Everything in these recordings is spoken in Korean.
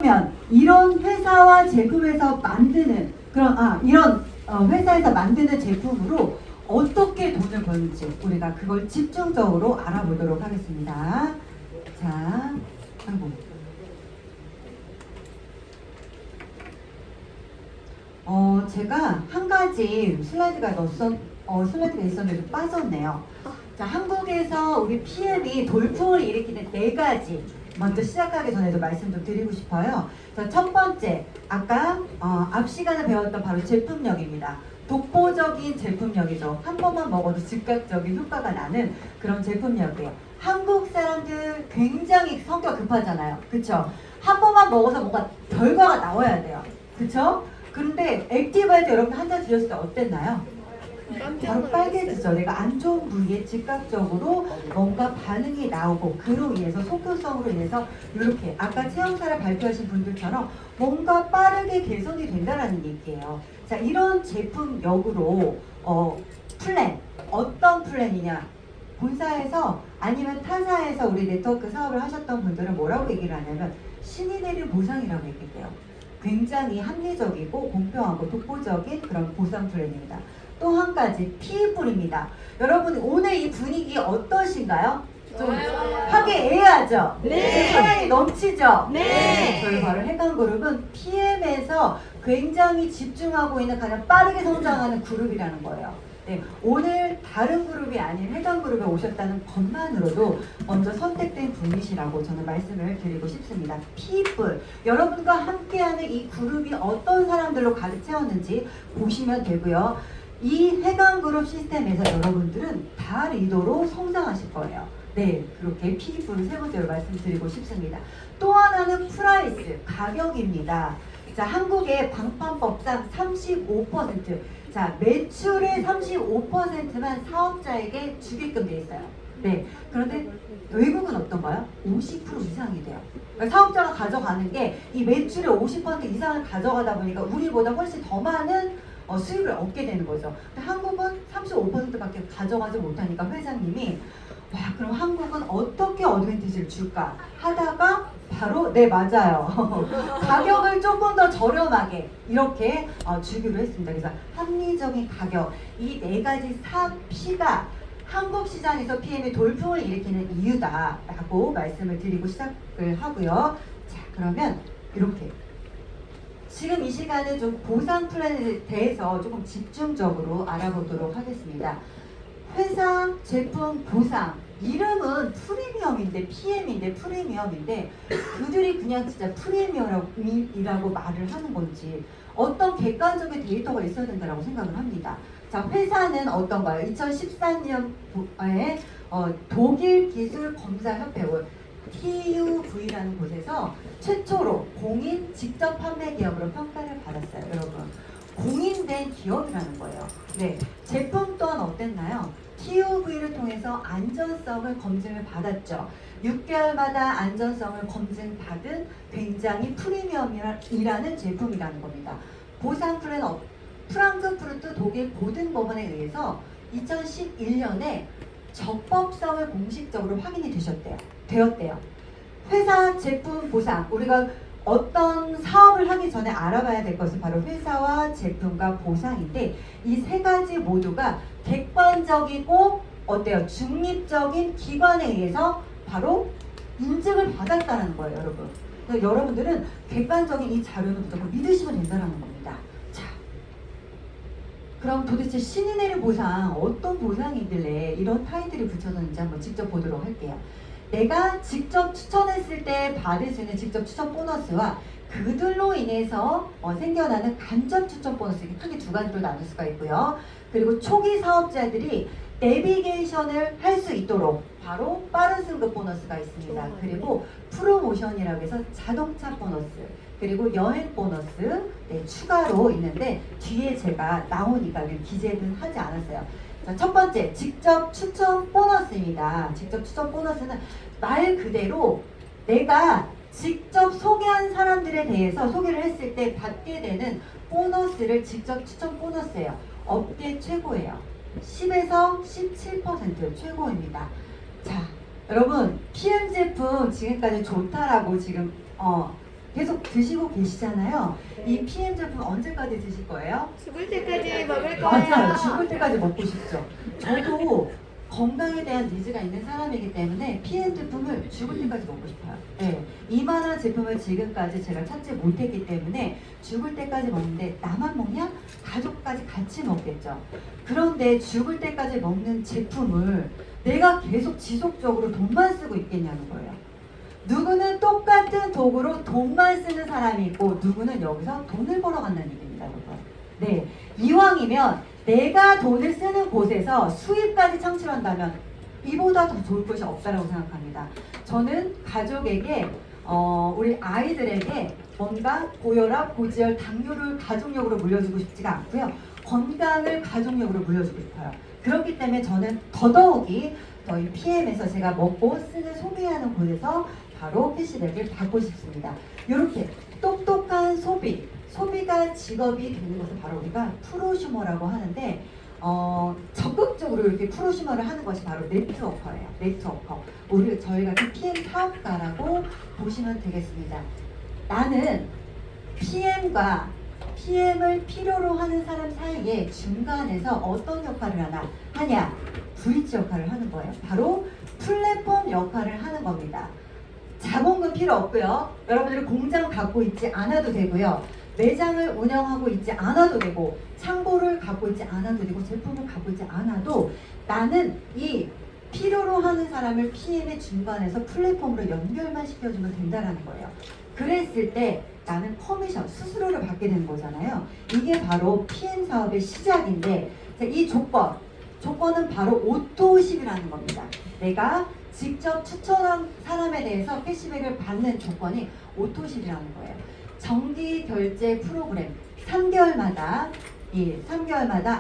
그러면 이런 회사와 제품에서 만드는 이런 회사에서 만드는 제품으로 어떻게 돈을 버는지 우리가 그걸 집중적으로 알아보도록 하겠습니다. 자, 제가 한 가지 슬라이드가 있었는데 좀 빠졌네요. 자, 한국에서 우리 PM이 돌풍을 일으키는 4가지 먼저 시작하기 전에도 말씀 좀 드리고 싶어요. 자, 첫 번째, 아까 앞 시간에 배웠던 바로 제품력입니다. 독보적인 제품력이죠. 한 번만 먹어도 즉각적인 효과가 나는 그런 제품력이에요. 한국 사람들 굉장히 성격 급하잖아요. 그쵸? 한 번만 먹어서 뭔가 결과가 나와야 돼요. 그쵸? 그런데 액티브할 때 여러분 한 잔 드셨을 때 어땠나요? 바로 빨개지죠. 내가 안 좋은 부위에 즉각적으로 뭔가 반응이 나오고 그로 인해서 속효성으로 인해서 이렇게 아까 체험사를 발표하신 분들처럼 뭔가 빠르게 개선이 된다는 얘기예요. 자, 이런 제품력으로 플랜 어떤 플랜이냐? 본사에서 아니면 타사에서 우리 네트워크 사업을 하셨던 분들은 뭐라고 얘기를 하냐면 신이 내린 보상이라고 얘기해요. 굉장히 합리적이고 공평하고 독보적인 그런 보상 플랜입니다. 또 한 가지 피부입니다. 여러분 오늘 이 분위기 어떠신가요? 좀 화기애애하죠? 네. 사랑이 넘치죠? 네. 저희 바로 해강그룹은 PM에서 굉장히 집중하고 있는 가장 빠르게 성장하는 그룹이라는 거예요. 네, 오늘 다른 그룹이 아닌 해강그룹에 오셨다는 것만으로도 먼저 선택된 분이시라고 저는 말씀을 드리고 싶습니다. people, 여러분과 함께하는 이 그룹이 어떤 사람들로 가득 채웠는지 보시면 되고요. 이 해강그룹 시스템에서 여러분들은 다 리더로 성장하실 거예요. 네, 그렇게 people을 세 번째로 말씀드리고 싶습니다. 또 하나는 프라이스, 가격입니다. 자, 한국의 방판법상 35%, 자, 매출의 35%만 사업자에게 주게끔 돼 있어요. 네, 그런데 외국은 어떤가요? 50% 이상이 돼요. 그러니까 사업자가 가져가는 게 이 매출의 50% 이상을 가져가다 보니까 우리보다 훨씬 더 많은 수익을 얻게 되는 거죠. 근데 한국은 35%밖에 가져가지 못하니까 회장님이 와, 그럼 한국은 어떻게 어드밴티지를 줄까 하다가 바로 네, 맞아요. 가격을 조금 더 저렴하게 이렇게 주기로 했습니다. 그래서 합리적인 가격, 이 4가지 P가 한국 시장에서 PM의 돌풍을 일으키는 이유다라고 말씀을 드리고 시작을 하고요. 자, 그러면 이렇게 지금 이 시간은 좀 보상 플랜에 대해서 조금 집중적으로 알아보도록 하겠습니다. 회사, 제품, 보상. 이름은 프리미엄인데, PM인데, 프리미엄인데, 그들이 그냥 진짜 프리미엄이라고 말을 하는 건지, 어떤 객관적인 데이터가 있어야 된다고 생각을 합니다. 자, 회사는 어떤가요? 2014년에 독일 기술 검사 협회, TUV라는 곳에서 최초로 공인 직접 판매 기업으로 평가를 받았어요. 여러분, 공인된 기업이라는 거예요. 네, 제품 또한 어땠나요? TUV를 통해서 안전성을 검증을 받았죠. 6개월마다 안전성을 검증받은 굉장히 프리미엄이라는 제품이라는 겁니다. 보상 플랜 프랑크푸르트 독일 고등법원에 의해서 2011년에 적법성을 공식적으로 확인이 되었대요. 회사 제품 보상, 우리가 어떤 사업을 하기 전에 알아봐야 될 것은 바로 회사와 제품과 보상인데 이 3가지 모두가 객관적이고 어때요? 중립적인 기관에 의해서 바로 인증을 받았다는 거예요, 여러분. 그래서 여러분들은 객관적인 이 자료는 무조건 믿으시면 된다는 겁니다. 자, 그럼 도대체 신이 내린 보상, 어떤 보상이길래 이런 타이틀이 붙여졌는지 한번 직접 보도록 할게요. 내가 직접 추천했을 때 받을 수 있는 직접 추천 보너스와 그들로 인해서 생겨나는 간접 추천 보너스, 이렇게 크게 2가지로 나눌 수가 있고요. 그리고 초기 사업자들이 내비게이션을 할 수 있도록 바로 빠른 승급 보너스가 있습니다. 그리고 프로모션이라고 해서 자동차 보너스, 그리고 여행 보너스 추가로 있는데 뒤에 제가 나오니까 기재는 하지 않았어요. 자, 첫 번째, 직접 추천 보너스입니다. 직접 추천 보너스는 말 그대로 내가 직접 소개한 사람들에 대해서 소개를 했을 때 받게 되는 보너스를 직접 추천 보너스예요. 업계 최고예요. 10에서 17% 최고입니다. 자, 여러분, PM 제품 지금까지 좋다라고 지금 계속 드시고 계시잖아요. 이 PM 제품 언제까지 드실 거예요? 죽을 때까지 먹을 거예요. 맞아요. 죽을 때까지 먹고 싶죠. 저도 건강에 대한 니즈가 있는 사람이기 때문에 PM 제품을 죽을 때까지 먹고 싶어요. 네. 이만한 제품을 지금까지 제가 찾지 못했기 때문에 죽을 때까지 먹는데 나만 먹냐? 가족까지 같이 먹겠죠. 그런데 죽을 때까지 먹는 제품을 내가 계속 지속적으로 돈만 쓰고 있겠냐는 거예요. 누구는 똑같은 도구로 돈만 쓰는 사람이 있고 누구는 여기서 돈을 벌어간다는 얘기입니다. 여러분. 네, 이왕이면 내가 돈을 쓰는 곳에서 수입까지 창출한다면 이보다 더 좋을 것이 없다고 생각합니다. 저는 가족에게 우리 아이들에게 뭔가 고혈압, 고지혈, 당뇨를 가족력으로 물려주고 싶지가 않고요. 건강을 가족력으로 물려주고 싶어요. 그렇기 때문에 저는 더더욱이 저희 PM에서 제가 먹고 쓰는 소비하는 곳에서 바로 캐시백을 받고 싶습니다. 이렇게 똑똑한 소비가 직업이 되는 것은 바로 우리가 프로슈머라고 하는데 적극적으로 이렇게 프로슈머를 하는 것이 바로 네트워커예요. 네트워커. 저희가 PM 사업가라고 보시면 되겠습니다. 나는 PM과 PM을 필요로 하는 사람 사이에 중간에서 어떤 역할을 하냐? 브릿지 역할을 하는 거예요. 바로 플랫폼 역할을 하는 겁니다. 자본금 필요 없고요. 여러분들이 공장 갖고 있지 않아도 되고요. 매장을 운영하고 있지 않아도 되고 창고를 갖고 있지 않아도 되고 제품을 갖고 있지 않아도 나는 이 필요로 하는 사람을 PM의 중간에서 플랫폼으로 연결만 시켜주면 된다는 거예요. 그랬을 때 나는 커미션, 수수료를 받게 되는 거잖아요. 이게 바로 PM 사업의 시작인데 이 조건은 바로 오토십이라는 겁니다. 내가 직접 추천한 사람에 대해서 캐시백을 받는 조건이 오토십이라는 거예요. 정기 결제 프로그램 3개월마다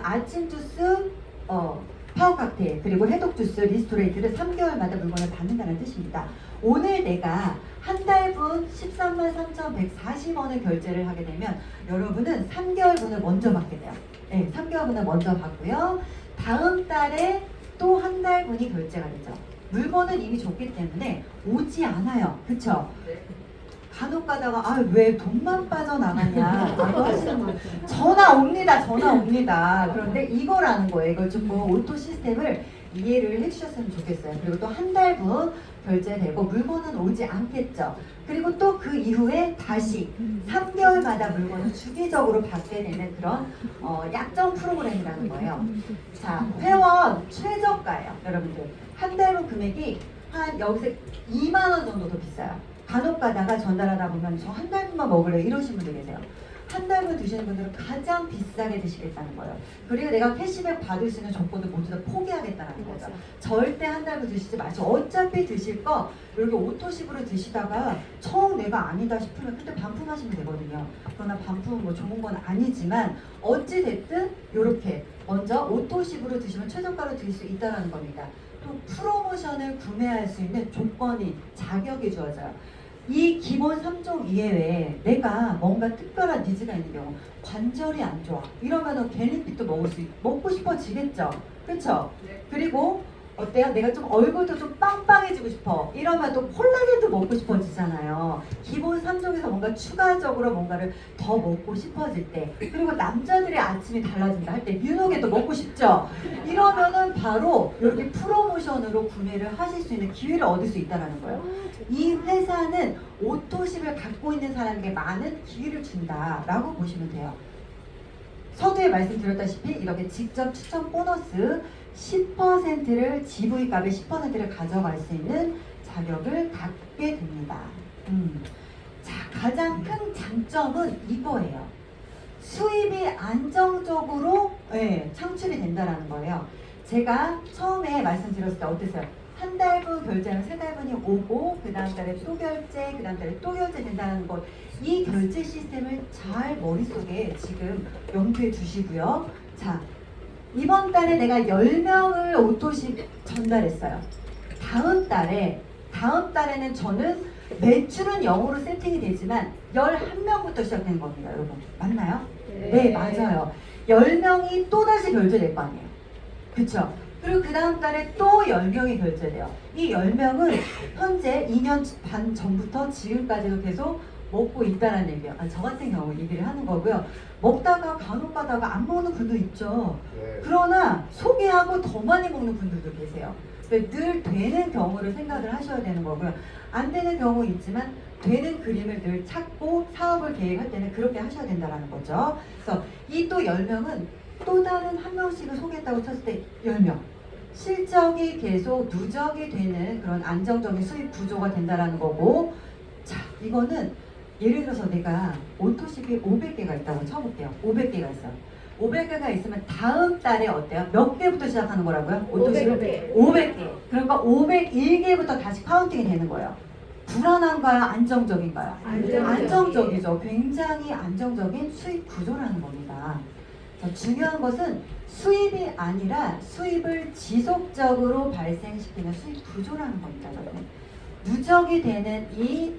아침 주스, 파워 칵테일 그리고 해독 주스 리스토레이트를 3개월마다 물건을 받는다는 뜻입니다. 오늘 내가 한 달분 133,140원을 결제를 하게 되면 여러분은 3개월분을 먼저 받게 돼요. 네, 3개월분을 먼저 받고요. 다음 달에 또 한 달분이 결제가 되죠. 물건은 이미 줬기 때문에 오지 않아요. 그쵸? 간혹 가다가 왜 돈만 빠져나가냐 라고 하시는 분 전화 옵니다. 그런데 이거라는 거예요. 이걸 조금 오토 시스템을 이해를 해주셨으면 좋겠어요. 그리고 또 한 달분 결제되고 물건은 오지 않겠죠. 그리고 또 그 이후에 다시 3개월마다 물건을 주기적으로 받게 되는 그런 약정 프로그램이라는 거예요. 자, 회원 최저가예요. 여러분들 한 달분 금액이 한 여기서 2만 원 정도 더 비싸요. 간혹 가다가 전달하다 보면 저 한 달분만 먹을래요 이러시는 분들 계세요. 한 달분 드시는 분들은 가장 비싸게 드시겠다는 거예요. 그리고 내가 캐시백 받을 수 있는 조건도 모두 다 포기하겠다는 거죠. 절대 한 달분 드시지 마시고 어차피 드실 거 이렇게 오토식으로 드시다가 청 내가 아니다 싶으면 그때 반품하시면 되거든요. 그러나 반품은 뭐 좋은 건 아니지만 어찌 됐든 이렇게 먼저 오토식으로 드시면 최저가로 드실 수 있다는 겁니다. 또 프로모션을 구매할 수 있는 조건이 자격이 주어져요. 이 기본 3종 이외에 내가 뭔가 특별한 니즈가 있는 경우 관절이 안 좋아 이러면은 벨리핏도 먹고 싶어지겠죠. 그렇죠? 네. 그리고 어때요? 내가 좀 얼굴도 좀 빵빵해지고 싶어 이러면 또 콜라겐도 먹고 싶어지잖아요. 기본 3종에서 뭔가 추가적으로 뭔가를 더 먹고 싶어질 때 그리고 남자들의 아침이 달라진다 할 때 윤호게도 먹고 싶죠. 이러면은 바로 이렇게 프로모션으로 구매를 하실 수 있는 기회를 얻을 수 있다는 거예요. 이 회사는 오토십을 갖고 있는 사람에게 많은 기회를 준다라고 보시면 돼요. 서두에 말씀드렸다시피 이렇게 직접 추천 보너스 10%를 GV 값의 10%를 가져갈 수 있는 자격을 갖게 됩니다. 자, 가장 큰 장점은 이거예요. 수입이 안정적으로 창출이 된다는 거예요. 제가 처음에 말씀드렸을 때 어땠어요? 한 달분 결제하면 세 달분이 오고 그 다음 달에 또 결제, 그 다음 달에 또 결제 된다는 것. 이 결제 시스템을 잘 머릿속에 지금 염두에 두시고요. 자, 이번 달에 내가 10명을 오토십 전달했어요. 다음 달에는 저는 매출은 0으로 세팅이 되지만 11명부터 시작되는 겁니다. 여러분 맞나요? 네, 맞아요. 10명이 또다시 결제될 거 아니에요. 그쵸? 그리고 그 다음 달에 또 10명이 결제돼요. 이 10명은 현재 2년 반 전부터 지금까지도 계속 먹고 있다는 얘기예요. 저 같은 경우 얘기를 하는 거고요. 먹다가 간혹 가다가 안 먹는 분도 있죠. 네. 그러나 소개하고 더 많이 먹는 분들도 계세요. 늘 되는 경우를 생각을 하셔야 되는 거고요. 안 되는 경우 있지만 되는 그림을 늘 찾고 사업을 계획할 때는 그렇게 하셔야 된다는 거죠. 그래서 이 또 10명은 또 다른 한 명씩을 소개했다고 쳤을 때 10명. 실적이 계속 누적이 되는 그런 안정적인 수익 구조가 된다는 거고, 자, 이거는 예를 들어서 내가 오토십이 500개가 있다고 쳐볼게요. 500개가 있어요. 500개가 있으면 다음 달에 어때요? 몇 개부터 시작하는 거라고요? 오토십은 500개. 500개. 그러니까 501개부터 다시 카운팅이 되는 거예요. 불안한가요? 안정적인가요? 안정적이죠. 굉장히 안정적인 수익 구조라는 겁니다. 자, 중요한 것은 수입이 아니라 수입을 지속적으로 발생시키는 수익 구조라는 겁니다. 여러분. 누적이 되는 이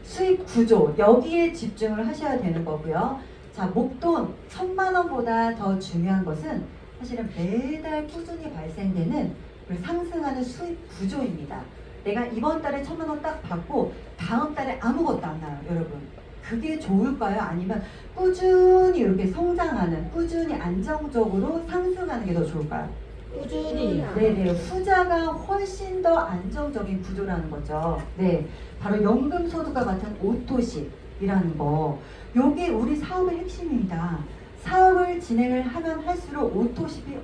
수익 구조, 여기에 집중을 하셔야 되는 거고요. 자, 목돈 1000만 원보다 더 중요한 것은 사실은 매달 꾸준히 발생되는 그 상승하는 수익 구조입니다. 내가 이번 달에 1000만 원 딱 받고 다음 달에 아무것도 안 나요, 여러분. 그게 좋을까요? 아니면 꾸준히 이렇게 성장하는, 꾸준히 안정적으로 상승하는 게 더 좋을까요? 꾸준히. 네네, 후자가 훨씬 더 안정적인 구조라는 거죠. 네, 바로 연금소득과 같은 오토십이라는 거. 요게 우리 사업의 핵심입니다. 사업을 진행을 하면 할수록 오토십이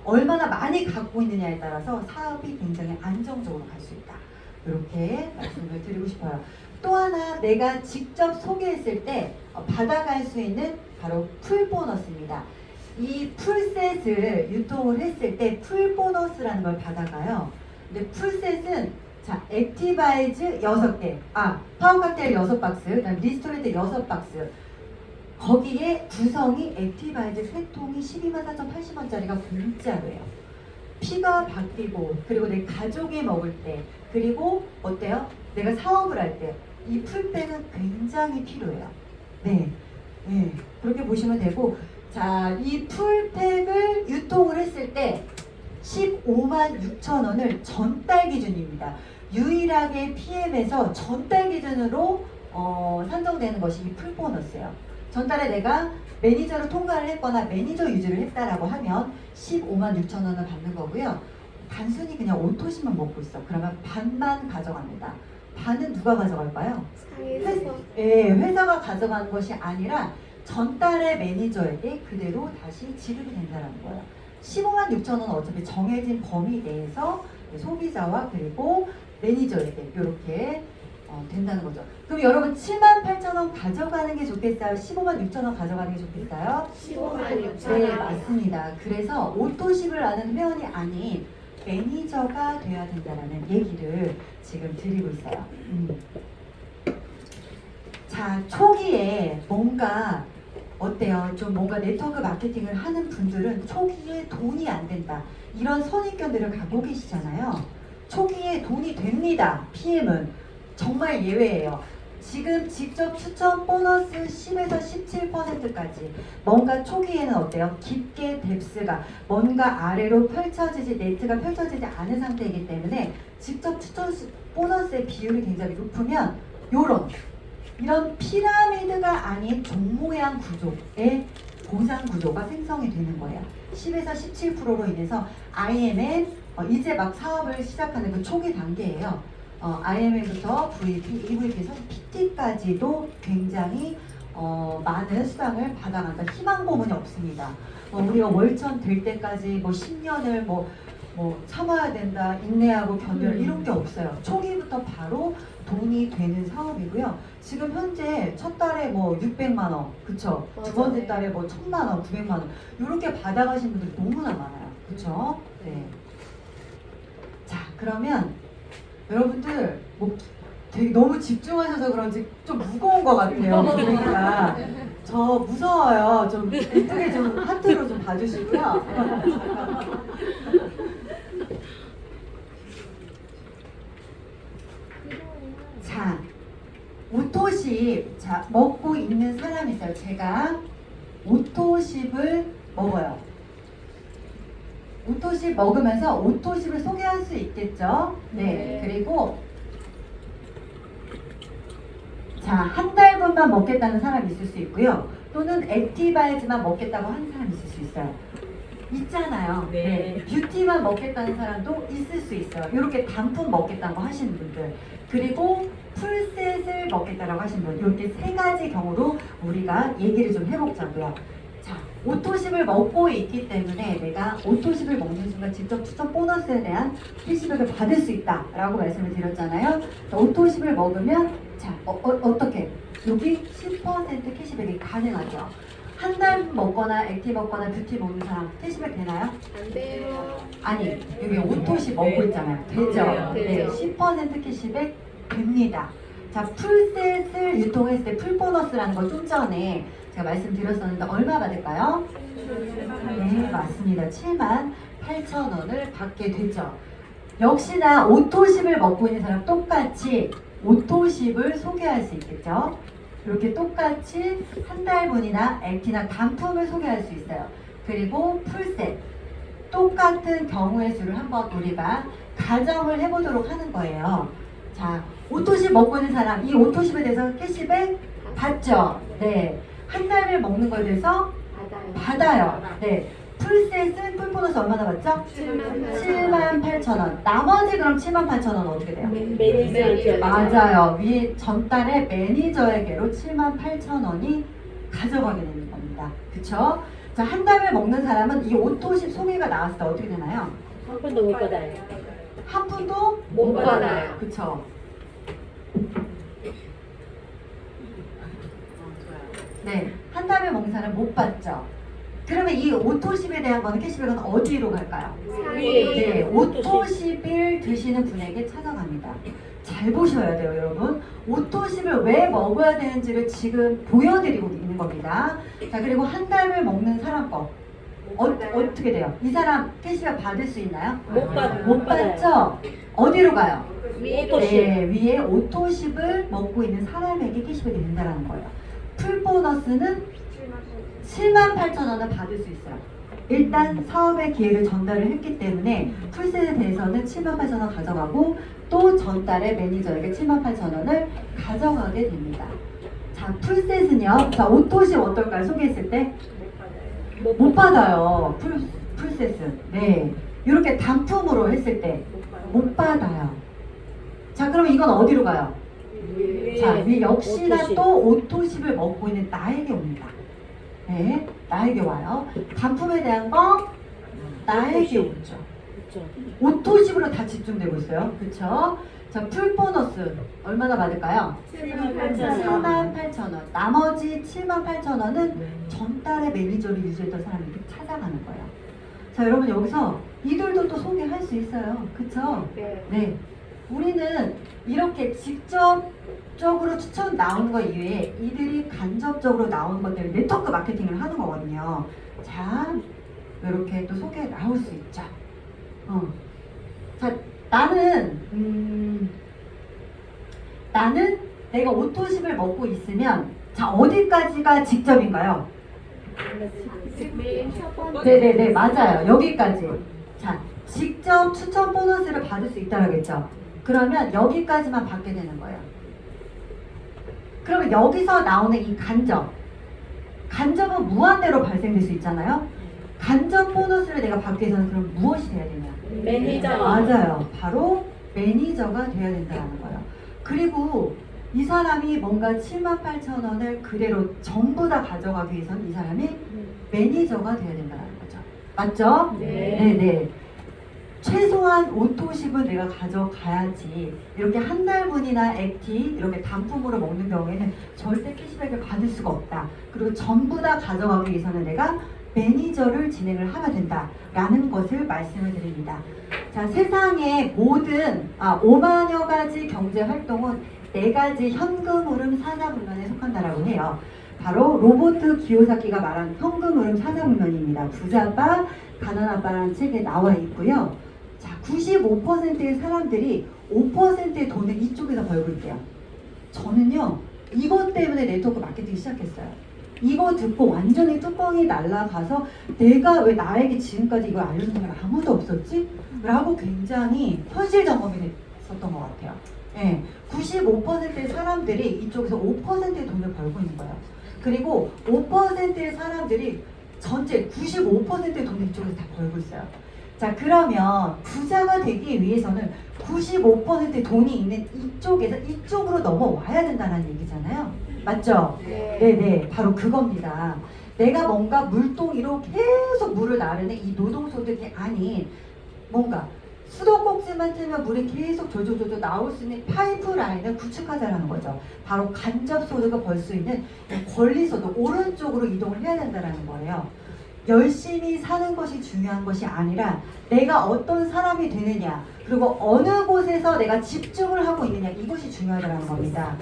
얼마나 많이 갖고 있느냐에 따라서 사업이 굉장히 안정적으로 갈 수 있다. 이렇게 말씀을 드리고 싶어요. 또 하나 내가 직접 소개했을 때 받아갈 수 있는 바로 풀보너스입니다. 이 풀셋을 유통을 했을 때 풀보너스라는 걸 받아가요. 근데 풀셋은 자, 액티바이즈 6개, 파워칵테일 6박스, 그다음 리스토레이트 6박스, 거기에 구성이 액티바이즈 3통이 124,080원짜리가 공짜로예요. 피가 바뀌고, 그리고 내 가족이 먹을 때, 그리고 어때요? 내가 사업을 할 때 이 풀백은 굉장히 필요해요. 네, 네, 그렇게 보시면 되고, 자, 이 풀팩을 유통을 했을 때 15만 6천 원을 전달 기준입니다. 유일하게 PM에서 전달 기준으로 산정되는 것이 이 풀보너스예요. 전달에 내가 매니저를 통과를 했거나 매니저 유지를 했다라고 하면 15만 6천 원을 받는 거고요. 단순히 그냥 오토십만 먹고 있어. 그러면 반만 가져갑니다. 반은 누가 가져갈까요? 회사가 가져가는 것이 아니라 전달의 매니저에게 그대로 다시 지급이 된다는 거예요. 15만 6천 원은 어차피 정해진 범위 내에서 소비자와 그리고 매니저에게 이렇게 된다는 거죠. 그럼 여러분 7만 8천 원 가져가는 게 좋겠어요? 15만 6천 원 가져가는 게 좋겠어요? 15만 6천 네, 원. 맞습니다. 그래서 오토십을 아는 회원이 아닌 매니저가 돼야 된다는 얘기를 지금 드리고 있어요. 자, 초기에 뭔가 어때요? 좀 뭔가 네트워크 마케팅을 하는 분들은 초기에 돈이 안 된다. 이런 선입견들을 갖고 계시잖아요. 초기에 돈이 됩니다. PM은 정말 예외예요. 지금 직접 추천 보너스 10에서 17%까지 뭔가 초기에는 어때요? 깊게 뎁스가 뭔가 아래로 펼쳐지지, 네트가 펼쳐지지 않은 상태이기 때문에 직접 추천 보너스의 비율이 굉장히 높으면 이런 피라미드가 아닌 종 모양 구조의 보상 구조가 생성이 되는 거예요. 10에서 17%로 인해서 IMM 이제 막 사업을 시작하는 그 초기 단계예요. IMM부터 VP, EVP에서 PT까지도 굉장히 많은 수당을 받아간다. 희망 고문이 없습니다. 우리가 월천 될 때까지 10년을 참아야 된다, 인내하고 견뎌 이런 게 없어요. 초기부터 바로 돈이 되는 사업이고요. 지금 현재 첫 달에 600만 원, 그쵸? 두 번째 달에 1000만 원, 900만 원 이렇게 받아가신 분들이 너무나 많아요. 그쵸? 네. 자, 그러면 여러분들 되게 너무 집중하셔서 그런지 좀 무거운 것 같아요. 그러니까 저 무서워요. 좀 예쁘게 좀 하트로 좀 봐주시고요. 자, 오토십 먹고 있는 사람이 있어요. 제가 오토십을 먹어요. 오토십 먹으면서 오토십을 소개할 수 있겠죠? 네. 그리고 자, 한 달분만 먹겠다는 사람이 있을 수 있고요. 또는 액티바이즈만 먹겠다고 하는 사람이 있을 수 있어요. 있잖아요. 네. 뷰티만 먹겠다는 사람도 있을 수 있어요. 이렇게 단품 먹겠다고 하시는 분들. 그리고 풀셋을 먹겠다라고 하시는 분. 이렇게 세 가지 경우로 우리가 얘기를 좀 해보자고요. 자, 오토십을 먹고 있기 때문에 내가 오토십을 먹는 순간 직접 추천 보너스에 대한 캐시백을 받을 수 있다라고 말씀을 드렸잖아요. 자, 오토십을 먹으면 자, 어떻게? 여기 10% 캐시백이 가능하죠. 한 달 먹거나 액티 먹거나 뷰티 먹는 사람 캐시백 되나요? 안 돼요. 아니, 여기 오토십 먹고 있잖아요. 되죠? 되죠. 네, 10% 캐시백 됩니다. 자, 풀셋을 유통했을 때 풀보너스라는 거 좀 전에 제가 말씀드렸었는데 얼마 받을까요? 네, 맞습니다. 78,000원을 받게 되죠. 역시나 오토십을 먹고 있는 사람 똑같이 오토십을 소개할 수 있겠죠. 이렇게 똑같이 한 달분이나 액티나 단품을 소개할 수 있어요. 그리고 풀셋 똑같은 경우의 수를 한번 우리가 가정을 해보도록 하는 거예요. 자, 오토십 먹고 있는 사람 이 오토십에 대해서 캐시백 받죠. 네, 한 달을 먹는 거에 대해서 받아요. 네, 풀셋은 풀보너스 얼마나 받죠? 78,000원. 나머지 그럼 78,000원 어떻게 돼요? 매니저한테 맞아요. 위에 전달에 매니저에게로 78,000원이 가져가게 되는 겁니다. 그쵸? 자, 한 달을 먹는 사람은 이 오토십 소개가 나왔을 때 어떻게 되나요? 한 번도 못 받아요. 한 푼도 못 받아요. 그쵸? 네, 한 달을 먹는 사람은 못 받죠. 그러면 이 오토십에 대한 거는 캐시백은 어디로 갈까요? 네, 오토십을 드시는 분에게 찾아갑니다. 잘 보셔야 돼요, 여러분. 오토십을 왜 먹어야 되는지를 지금 보여드리고 있는 겁니다. 자, 그리고 한 달을 먹는 사람 거 어떻게 돼요? 이 사람 캐시백 받을 수 있나요? 못 받죠? 어디로 가요? 오토십. 네, 위에 오토십을 먹고 있는 사람에게 캐시백이 된다는 거예요. 풀보너스는 78,000원을 받을 수 있어요. 일단 사업의 기회를 전달을 했기 때문에 풀셋에 대해서는 78,000원 가져가고 또 전달에 매니저에게 78,000원을 가져가게 됩니다. 자, 풀셋은요. 자, 오토십 어떨까요? 소개했을 때? 못 받아요. 풀셋은. 네. 이렇게 단품으로 했을 때 못 받아요. 자, 그럼 이건 어디로 가요? 자, 위 역시나 오토십. 또 오토십을 먹고 있는 나에게 옵니다. 네, 나에게 와요. 단품에 대한 거 나에게 오죠. 그렇죠. 오토십으로 다 집중되고 있어요. 그쵸? 자, 풀보너스 얼마나 받을까요? 78,000원. 나머지 78,000원은 전달의 매니저를 유지했던 사람에게 찾아가는 거예요. 자, 여러분 여기서 이들도 또 소개할 수 있어요. 그쵸? 네. 우리는 이렇게 직접적으로 추천 나오는 것 이외에 이들이 간접적으로 나오는 것 때문에 네트워크 마케팅을 하는 거거든요. 자, 이렇게 또 소개 나올 수 있죠. 자, 나는 내가 오토십을 먹고 있으면 자, 어디까지가 직접인가요? 네네네, 맞아요. 여기까지. 자, 직접 추천 보너스를 받을 수 있다라겠죠. 그러면 여기까지만 받게 되는 거예요. 그러면 여기서 나오는 이 간접은 무한대로 발생될 수 있잖아요. 간접 보너스를 내가 받기 위해서는 그럼 무엇이 돼야 되냐? 매니저. 맞아요. 바로 매니저가 돼야 된다는 거예요. 그리고 이 사람이 뭔가 78,000원을 그대로 전부 다 가져가기 위해서는 이 사람이 매니저가 돼야 된다는 거죠. 맞죠? 네. 네네. 최소한 오토십은 내가 가져가야지. 이렇게 한 달분이나 액티 이렇게 단품으로 먹는 경우에는 절대 캐시백을 받을 수가 없다. 그리고 전부 다 가져가기 위해서는 내가 매니저를 진행을 하면 된다라는 것을 말씀을 드립니다. 자, 세상의 모든 5만여 가지 경제 활동은 4가지 현금 흐름 사자분면에 속한다라고 해요. 바로 로버트 기요사키가 말한 현금 흐름 사자분면입니다. 부자빠, 가난아빠라는 책에 나와 있고요. 자, 95%의 사람들이 5%의 돈을 이쪽에서 벌고 있대요. 저는요, 이것 때문에 네트워크 마케팅 시작했어요. 이거 듣고 완전히 뚜껑이 날아가서 내가 왜 나에게 지금까지 이걸 알려준 사람이 아무도 없었지? 라고 굉장히 현실 점검이 됐었던 것 같아요. 예, 95%의 사람들이 이쪽에서 5%의 돈을 벌고 있는 거예요. 그리고 5%의 사람들이 전체 95%의 돈을 이쪽에서 다 벌고 있어요. 자, 그러면 부자가 되기 위해서는 95%의 돈이 있는 이쪽에서 이쪽으로 넘어와야 된다는 얘기잖아요. 맞죠? 네네, 바로 그겁니다. 내가 뭔가 물동이로 계속 물을 나르는 이 노동소득이 아닌 뭔가 수도꼭지만 틀면 물이 계속 졸졸졸 나올 수 있는 파이프라인을 구축하자라는 거죠. 바로 간접소득을 벌 수 있는 권리소득, 오른쪽으로 이동을 해야 된다는 거예요. 열심히 사는 것이 중요한 것이 아니라 내가 어떤 사람이 되느냐, 그리고 어느 곳에서 내가 집중을 하고 있느냐, 이것이 중요하다는 겁니다.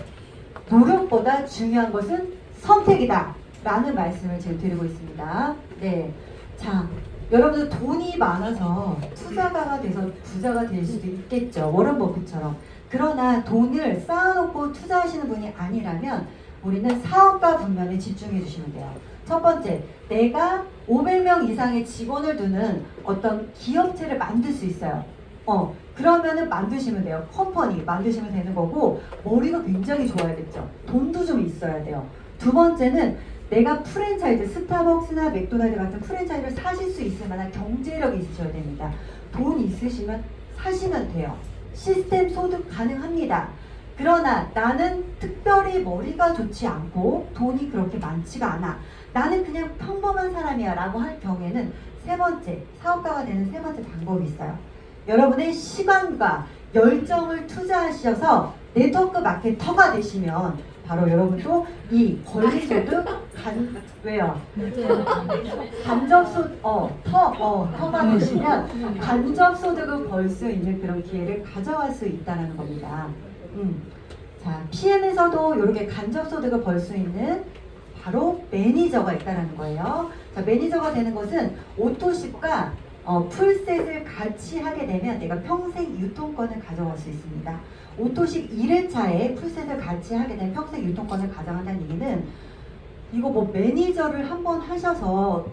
노력보다 중요한 것은 선택이다 라는 말씀을 지금 드리고 있습니다. 네, 자, 여러분들 돈이 많아서 투자가가 돼서 부자가 될 수도 있겠죠. 워런 버핏처럼. 그러나 돈을 쌓아놓고 투자하시는 분이 아니라면 우리는 사업가 분면에 집중해 주시면 돼요. 첫 번째, 내가 500명 이상의 직원을 두는 어떤 기업체를 만들 수 있어요. 그러면은 만드시면 돼요. 컴퍼니 만드시면 되는 거고, 머리가 굉장히 좋아야겠죠. 돈도 좀 있어야 돼요. 두 번째는 내가 프랜차이즈, 스타벅스나 맥도날드 같은 프랜차이즈를 사실 수 있을 만한 경제력이 있으셔야 됩니다. 돈 있으시면 사시면 돼요. 시스템 소득 가능합니다. 그러나 나는 특별히 머리가 좋지 않고 돈이 그렇게 많지가 않아. 나는 그냥 평범한 사람이야 라고 할 경우에는 세 번째, 사업가가 되는 세 번째 방법이 있어요. 여러분의 시간과 열정을 투자하셔서 네트워크 마케터가 되시면 바로 여러분도 이 권리소득 왜요? 터가 되시면 간접소득을 벌 수 있는 그런 기회를 가져갈 수 있다는 겁니다. 자, PM에서도 이렇게 간접소득을 벌 수 있는 바로 매니저가 있다는 거예요. 자, 매니저가 되는 것은 오토십과 풀셋을 같이 하게 되면 내가 평생 유통권을 가져갈 수 있습니다. 오토십 1회차에 풀셋을 같이 하게 되면 평생 유통권을 가져간다는 얘기는 이거 뭐 매니저를 한번 하셔서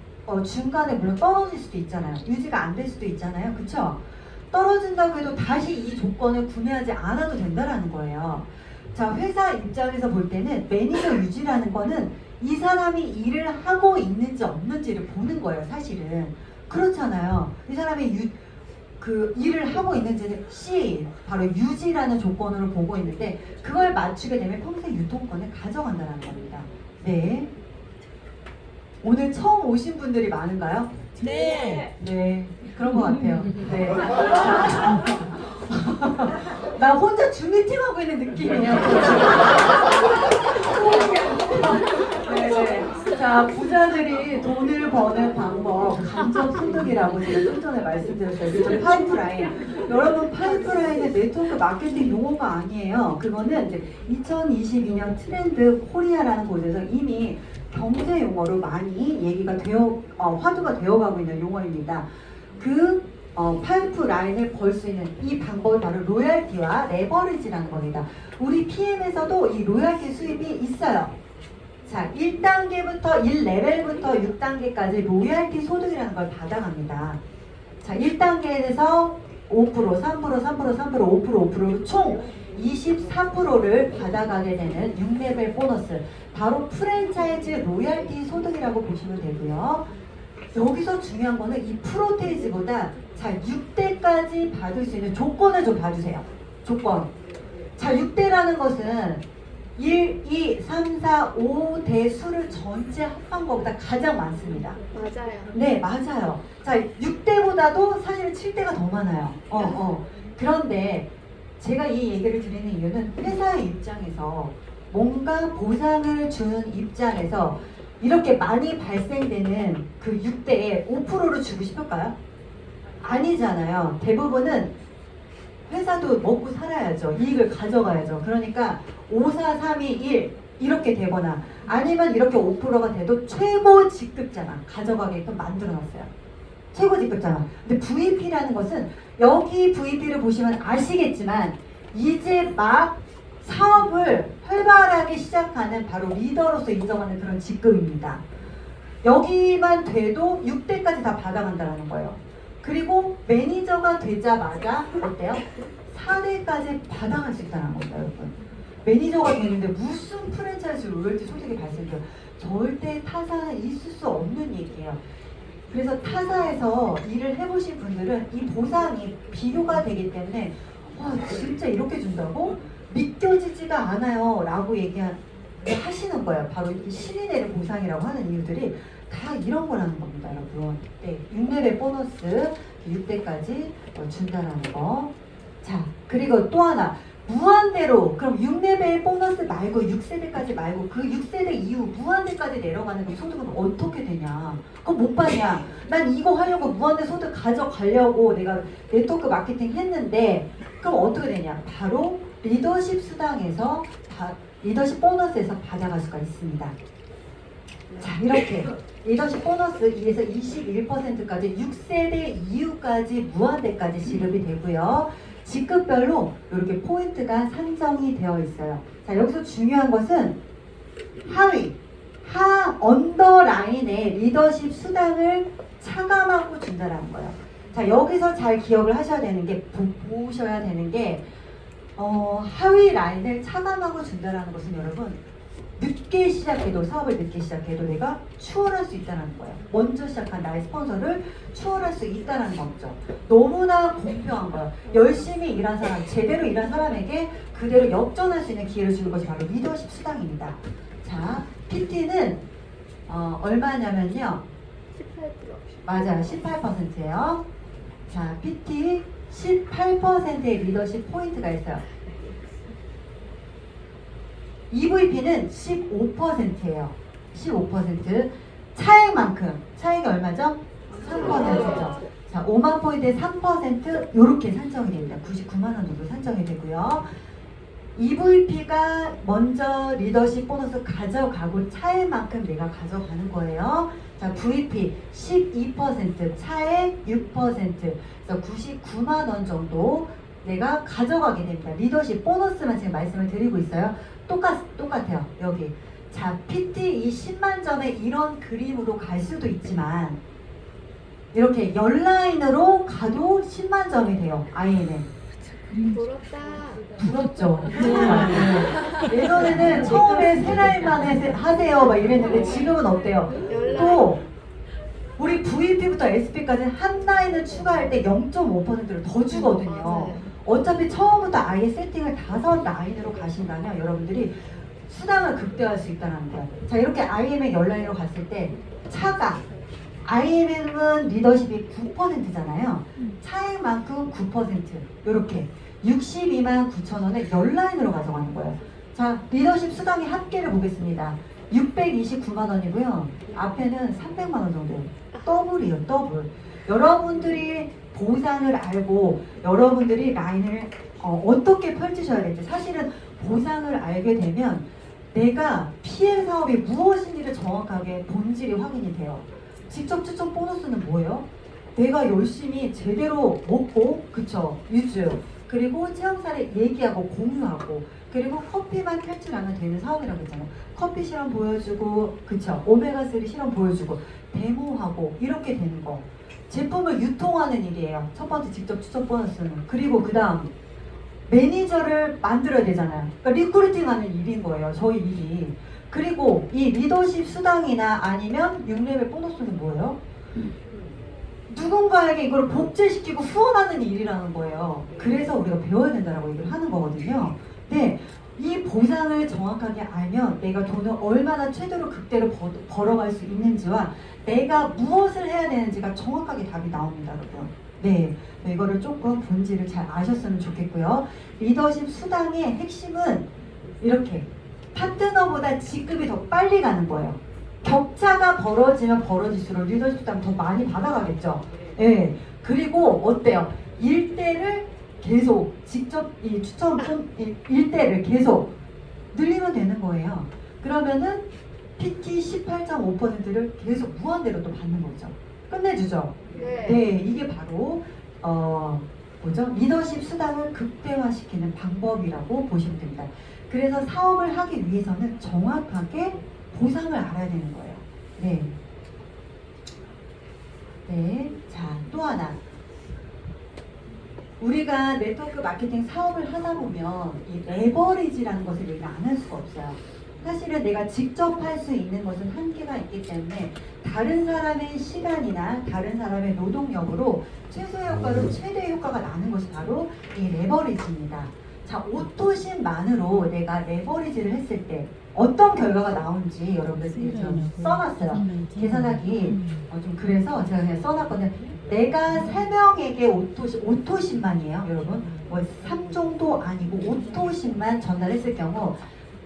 중간에 물론 떨어질 수도 있잖아요. 유지가 안 될 수도 있잖아요. 그쵸? 떨어진다고 해도 다시 이 조건을 구매하지 않아도 된다는 거예요. 자, 회사 입장에서 볼 때는 매니저 유지라는 거는 이 사람이 일을 하고 있는지 없는지를 보는 거예요. 사실은 그렇잖아요. 이 사람이 일을 하고 있는지는 C, 바로 유지라는 조건으로 보고 있는데 그걸 맞추게 되면 평생 유통권을 가져간다는 겁니다. 네. 오늘 처음 오신 분들이 많은가요? 네. 네, 그런 것 같아요. 네. 나 혼자 줌 미팅 하고 있는 느낌이에요. 네. 자, 부자들이 돈을 버는 방법, 간접소득이라고 제가 좀 전에 말씀드렸어요. 그죠? 파이프라인. 여러분, 파이프라인은 네트워크 마케팅 용어가 아니에요. 그거는 이제 2022년 트렌드 코리아라는 곳에서 이미 경제 용어로 많이 얘기가 화두가 되어가고 있는 용어입니다. 파이프라인을 벌 수 있는 이 방법이 바로 로얄티와 레버리지라는 겁니다. 우리 PM에서도 이 로얄티 수입이 있어요. 자, 1단계부터 1레벨부터 6단계까지 로얄티 소득이라는 걸 받아갑니다. 자, 1단계에서 5%, 3%, 3%, 3%, 5%, 5%로 총 24%를 받아가게 되는 6레벨 보너스, 바로 프랜차이즈 로얄티 소득이라고 보시면 되고요. 여기서 중요한 거는 이 프로테이즈보다 자, 6대까지 받을 수 있는 조건을 좀 봐주세요. 조건. 자, 6대라는 것은 1, 2, 3, 4, 5대 수를 전체 합한 것보다 가장 많습니다. 맞아요. 네, 맞아요. 자, 6대보다도 사실 7대가 더 많아요. 그런데 제가 이 얘기를 드리는 이유는 회사의 입장에서 뭔가 보상을 주는 입장에서 이렇게 많이 발생되는 그 6대에 5%를 주고 싶을까요? 아니잖아요. 대부분은 회사도 먹고 살아야죠. 이익을 가져가야죠. 그러니까 5, 4, 3, 2, 1 이렇게 되거나 아니면 이렇게 5%가 돼도 최고 직급자만 가져가게끔 만들어놨어요. 최고 직급자만. 근데 VP라는 것은 여기 VP를 보시면 아시겠지만 이제 막 사업을 활발하게 시작하는 바로 리더로서 인정하는 그런 직급입니다. 여기만 돼도 6대까지 다 받아간다는 거예요. 그리고 매니저가 되자마자 어때요? 4대까지 받아갈 수 있다는 겁니다, 여러분. 매니저가 되는데 무슨 프랜차이즈 로열티 소득이 발생돼요? 절대 타사는 있을 수 없는 얘기예요. 그래서 타사에서 일을 해보신 분들은 이 보상이 비교가 되기 때문에 와 진짜 이렇게 준다고? 믿겨지지가 않아요 라고 하시는 거예요. 바로 이 신이 내는 보상이라고 하는 이유들이 다 이런 거라는 겁니다, 여러분. 네, 6레벨 보너스 6대까지 준다라는 거. 자, 그리고 또 하나 무한대로, 그럼 6레벨 보너스 말고 6세대까지 말고 그 6세대 이후 무한대까지 내려가는 그 소득은 어떻게 되냐? 그거 못 받냐? 난 이거 하려고 무한대 소득 가져가려고 내가 네트워크 마케팅 했는데 그럼 어떻게 되냐? 바로 리더십 수당에서 리더십 보너스에서 받아갈 수가 있습니다. 자, 이렇게 리더십 보너스 2에서 21%까지 6세대 이후까지 무한대까지 지급이 되고요. 직급별로 이렇게 포인트가 산정이 되어 있어요. 자, 여기서 중요한 것은 언더라인에 리더십 수당을 차감하고 준다라는 거예요. 자, 여기서 잘 기억을 하셔야 되는 게, 보셔야 되는 게, 하위 라인을 차감하고 준다라는 것은 여러분, 늦게 시작해도, 사업을 늦게 시작해도 내가 추월할 수 있다는 거예요. 먼저 시작한 나의 스폰서를 추월할 수 있다는 거죠. 너무나 공평한 거예요. 열심히 일한 사람, 제대로 일한 사람에게 그대로 역전할 수 있는 기회를 주는 것이 바로 리더십 수당입니다. 자, PT는 얼마냐면요. 18%. 맞아요. 18%예요. 자, PT 18%의 리더십 포인트가 있어요. EVP는 15%예요. 15%. 차액만큼. 차액이 얼마죠? 3%죠. 자, 5만 포인트에 3% 이렇게 산정이 됩니다. 99만 원 정도 산정이 되고요. EVP가 먼저 리더십 보너스 가져가고 차액만큼 내가 가져가는 거예요. 자, VP 12%, 차액 6%, 그래서 99만 원 정도 내가 가져가게 됩니다. 리더십 보너스만 지금 말씀을 드리고 있어요. 똑같아요. 여기. 자, PT 이 10만 점에 이런 그림으로 갈 수도 있지만 이렇게 열라인으로 가도 10만 점이 돼요. IN은. 부럽다. 부럽죠. 예전에는 처음에 세 라인만 하세요 막 이랬는데 지금은 어때요? 또 우리 VP부터 SP까지 한 라인을 추가할 때 0.5%를 더 주거든요. 어차피 처음부터 아예 세팅을 5라인으로 가신다면 여러분들이 수당을 극대화할 수 있다는 거예요. 자, 이렇게 IM의 열라인으로 갔을 때 차가 IM은 리더십이 9%잖아요. 차액만큼 9% 이렇게 62만 9천 원을 열라인으로 가져가는 거예요. 자, 리더십 수당의 합계를 보겠습니다. 629만 원이고요. 앞에는 300만 원 정도. 더블이요, 더블. 여러분들이 보상을 알고 여러분들이 라인을 어떻게 펼치셔야 될지, 사실은 보상을 알게 되면 내가 PM 사업이 무엇인지를 정확하게 본질이 확인이 돼요. 직접 추천 보너스는 뭐예요? 내가 열심히 제대로 먹고, 그쵸, 유주, 그리고 체험사를 얘기하고 공유하고, 그리고 커피만 펼치라면 되는 사업이라고 했잖아요. 커피 실험 보여주고, 그쵸, 오메가3 실험 보여주고, 데모하고, 이렇게 되는 거. 제품을 유통하는 일이에요. 첫 번째 직접 추천 보너스는. 그리고 그 다음 매니저를 만들어야 되잖아요. 그러니까 리크루팅하는 일인 거예요. 저희 일이. 그리고 이 리더십 수당이나 아니면 6레벨 보너스는 뭐예요? 누군가에게 이걸 복제시키고 후원하는 일이라는 거예요. 그래서 우리가 배워야 된다고 얘기를 하는 거거든요. 네, 이 보상을 정확하게 알면 내가 돈을 얼마나 최대로 극대로 벌어갈 수 있는지와 내가 무엇을 해야 되는지가 정확하게 답이 나옵니다, 여러분. 네, 이거를 조금 본질을 잘 아셨으면 좋겠고요. 리더십 수당의 핵심은 이렇게 파트너보다 직급이 더 빨리 가는 거예요. 격차가 벌어지면 벌어질수록 리더십 수당 더 많이 받아가겠죠. 네, 그리고 어때요? 일대를 계속 직접 이 추천 일대를 계속 늘리면 되는 거예요. 그러면은 PT 18.5%를 계속 무한대로 또 받는 거죠. 끝내주죠. 네, 이게 바로 뭐죠? 리더십 수당을 극대화시키는 방법이라고 보시면 됩니다. 그래서 사업을 하기 위해서는 정확하게 보상을 알아야 되는 거예요. 네. 네. 자, 또 하나. 우리가 네트워크 마케팅 사업을 하다 보면 이 레버리지라는 것을 얘기 안 할 수가 없어요. 사실은 내가 직접 할 수 있는 것은 한계가 있기 때문에 다른 사람의 시간이나 다른 사람의 노동력으로 최소 효과로 최대 효과가 나는 것이 바로 이 레버리지입니다. 자, 오토신만으로 내가 레버리지를 했을 때 어떤 결과가 나오는지 여러분들이 좀 써놨어요. 계산하기 좀 그래서 제가 그냥 써놨거든요. 내가 3명에게 오토신만이에요, 여러분. 뭐 3종도 아니고 오토신만 전달했을 경우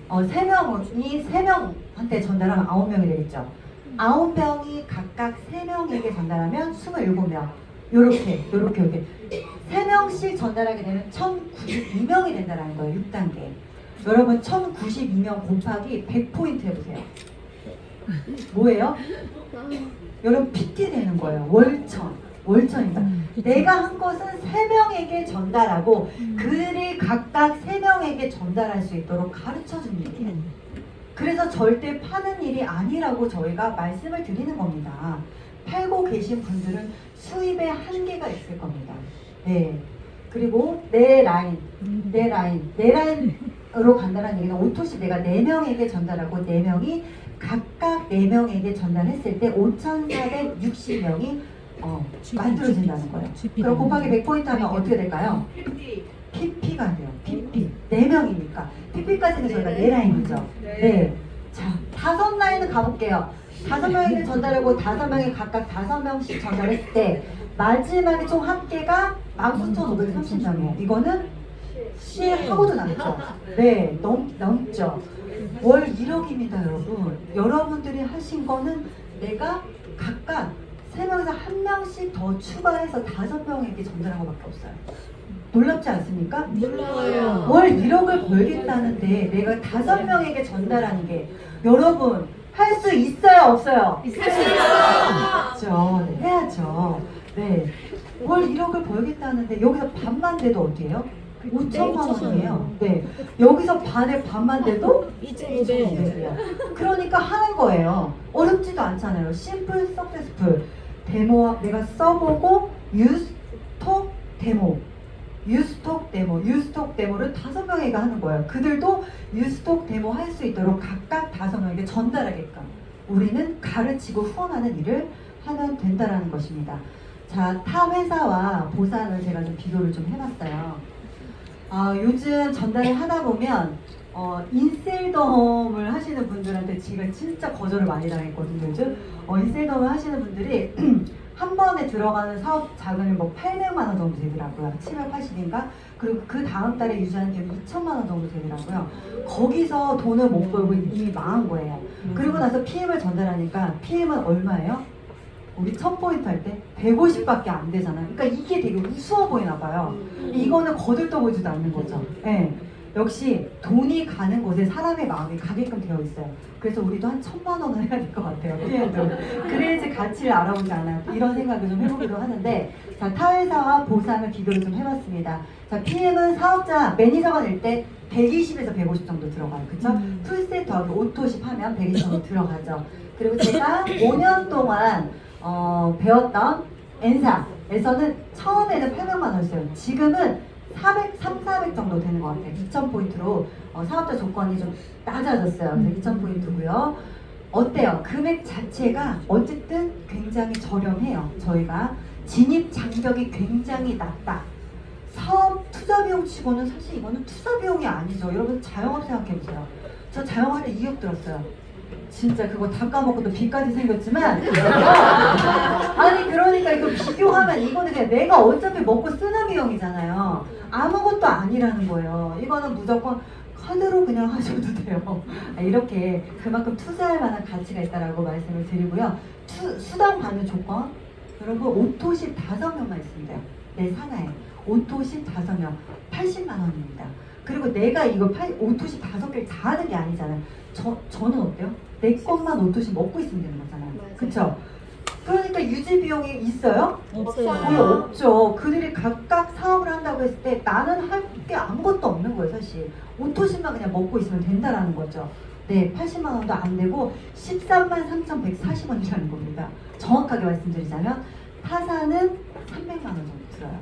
3명한테 전달하면 9명이 되겠죠. 9명이 각각 3명에게 전달하면 27명. 요렇게 3명씩 전달하게 되면 1092명이 된다는 거예요. 6단계. 여러분 1092명 곱하기 100포인트 해보세요. 뭐예요? 여러분 PT 되는 거예요. 월천입니다. 내가 한 것은 3명에게 전달하고 그들이 각각 3명에게 전달할 수 있도록 가르쳐 준 일이에요. 그래서 절대 파는 일이 아니라고 저희가 말씀을 드리는 겁니다. 팔고 계신 분들은 수입에 한계가 있을 겁니다. 네. 그리고 내 라인으로 간다는 얘기는 오토시 내가 4명에게 전달하고 4명이 각각 4명에게 전달했을 때 5,460명이 만들어진다는 거예요. 그럼 곱하기 100포인트 하면 어떻게 될까요? PP가 돼요. PP. 4명이니까. PP까지는 저희가 4라인이죠. 네. 자, 5라인을 가볼게요. 5명에게 전달하고 5명이 각각 5명씩 전달했을 때 마지막에 총 합계가 14,530명이에요. 이거는 시행하고도 남죠. 네, 넘죠. 월 1억입니다, 여러분. 여러분들이 하신 거는 내가 각각 3명에서 1명씩 더 추가해서 5명에게 전달한 것밖에 없어요. 놀랍지 않습니까? 놀라워요. 월 1억을 벌겠다는데 내가 5명에게 전달하는 게 여러분 할 수 있어요, 없어요? 있어요. 네, 해야죠. 네. 월 1억을 벌겠다는데 여기서 반만 돼도 어디예요? 5천만 원이에요. 네. 여기서 반만 돼도 2,500원이에요. 그러니까 하는 거예요. 어렵지도 않잖아요. 심플, 석세스풀. 데모 내가 써보고 유스, 톡, 데모. 유스톡 데모를 5명에게 하는 거예요. 그들도 유스톡 데모 할 수 있도록 각각 5명에게 전달하게끔 우리는 가르치고 후원하는 일을 하면 된다라는 것입니다. 자, 타 회사와 보상을 제가 좀 비교를 좀 해봤어요. 요즘 전달을 하다 보면 인셀덤을 하시는 분들한테 제가 진짜 거절을 많이 당했거든요. 요즘 인셀덤을 하시는 분들이 한 번에 들어가는 사업 자금이 뭐 800만 원 정도 되더라고요. 780인가? 그리고 그 다음 달에 유지하는 게 2천만 원 정도 되더라고요. 거기서 돈을 못 벌고 이미 망한 거예요. 그리고 나서 PM을 전달하니까 PM은 얼마예요? 우리 1000포인트 할 때 150밖에 안 되잖아요. 그러니까 이게 되게 우스워 보이나 봐요. 이거는 거들떠보지도 않는 거죠. 네. 역시 돈이 가는 곳에 사람의 마음이 가게끔 되어 있어요. 그래서 우리도 한 1,000만 원은 해야 될 것 같아요. PM도. 그래야지 가치를 알아보지 않아요. 이런 생각을 좀 해보기도 하는데, 자, 타회사와 보상을 비교를 좀 해봤습니다. 자, PM은 사업자 매니저가 될 때 120에서 150 정도 들어가요. 그쵸? 풀셋 더하기 오토십 하면 120 정도 들어가죠. 그리고 제가 5년 동안 배웠던 N사에서는 처음에는 800만 원이었어요. 지금은 400 정도 되는 것 같아요. 2,000포인트로 사업자 조건이 좀 낮아졌어요. 그래서 2,000포인트고요. 어때요? 금액 자체가 어쨌든 굉장히 저렴해요. 저희가 진입 장벽이 굉장히 낮다. 사업 투자 비용 치고는 사실 이거는 투자 비용이 아니죠. 여러분 자영업 생각해보세요. 저 자영업할 때 2억 들었어요. 진짜 그거 다 까먹고 또 빚까지 생겼지만 아니 그러니까 이거 비교하면 이거는 그냥 내가 어차피 먹고 쓰는 비용이잖아요. 아무것도 아니라는 거예요. 이거는 무조건 카드로 그냥 하셔도 돼요. 이렇게 그만큼 투자할 만한 가치가 있다라고 말씀을 드리고요. 수당 받는 조건 여러분 오토십 5명만 있습니다. 내 산하에 오토십 5명 80만 원입니다. 그리고 내가 이거 오토십 5개를 다 하는 게 아니잖아요. 저는 어때요? 내 것만 오토십 먹고 있으면 되는 거잖아요. 그쵸? 그러니까 유지 비용이 있어요? 거의 없죠. 그들이 각각 사업을 한다고 했을 때 나는 할 게 아무것도 없는 거예요, 사실. 오토십만 그냥 먹고 있으면 된다라는 거죠. 네, 80만 원도 안 되고 13만 3,140원이라는 겁니다. 정확하게 말씀드리자면 타사는 300만 원 정도 들어요.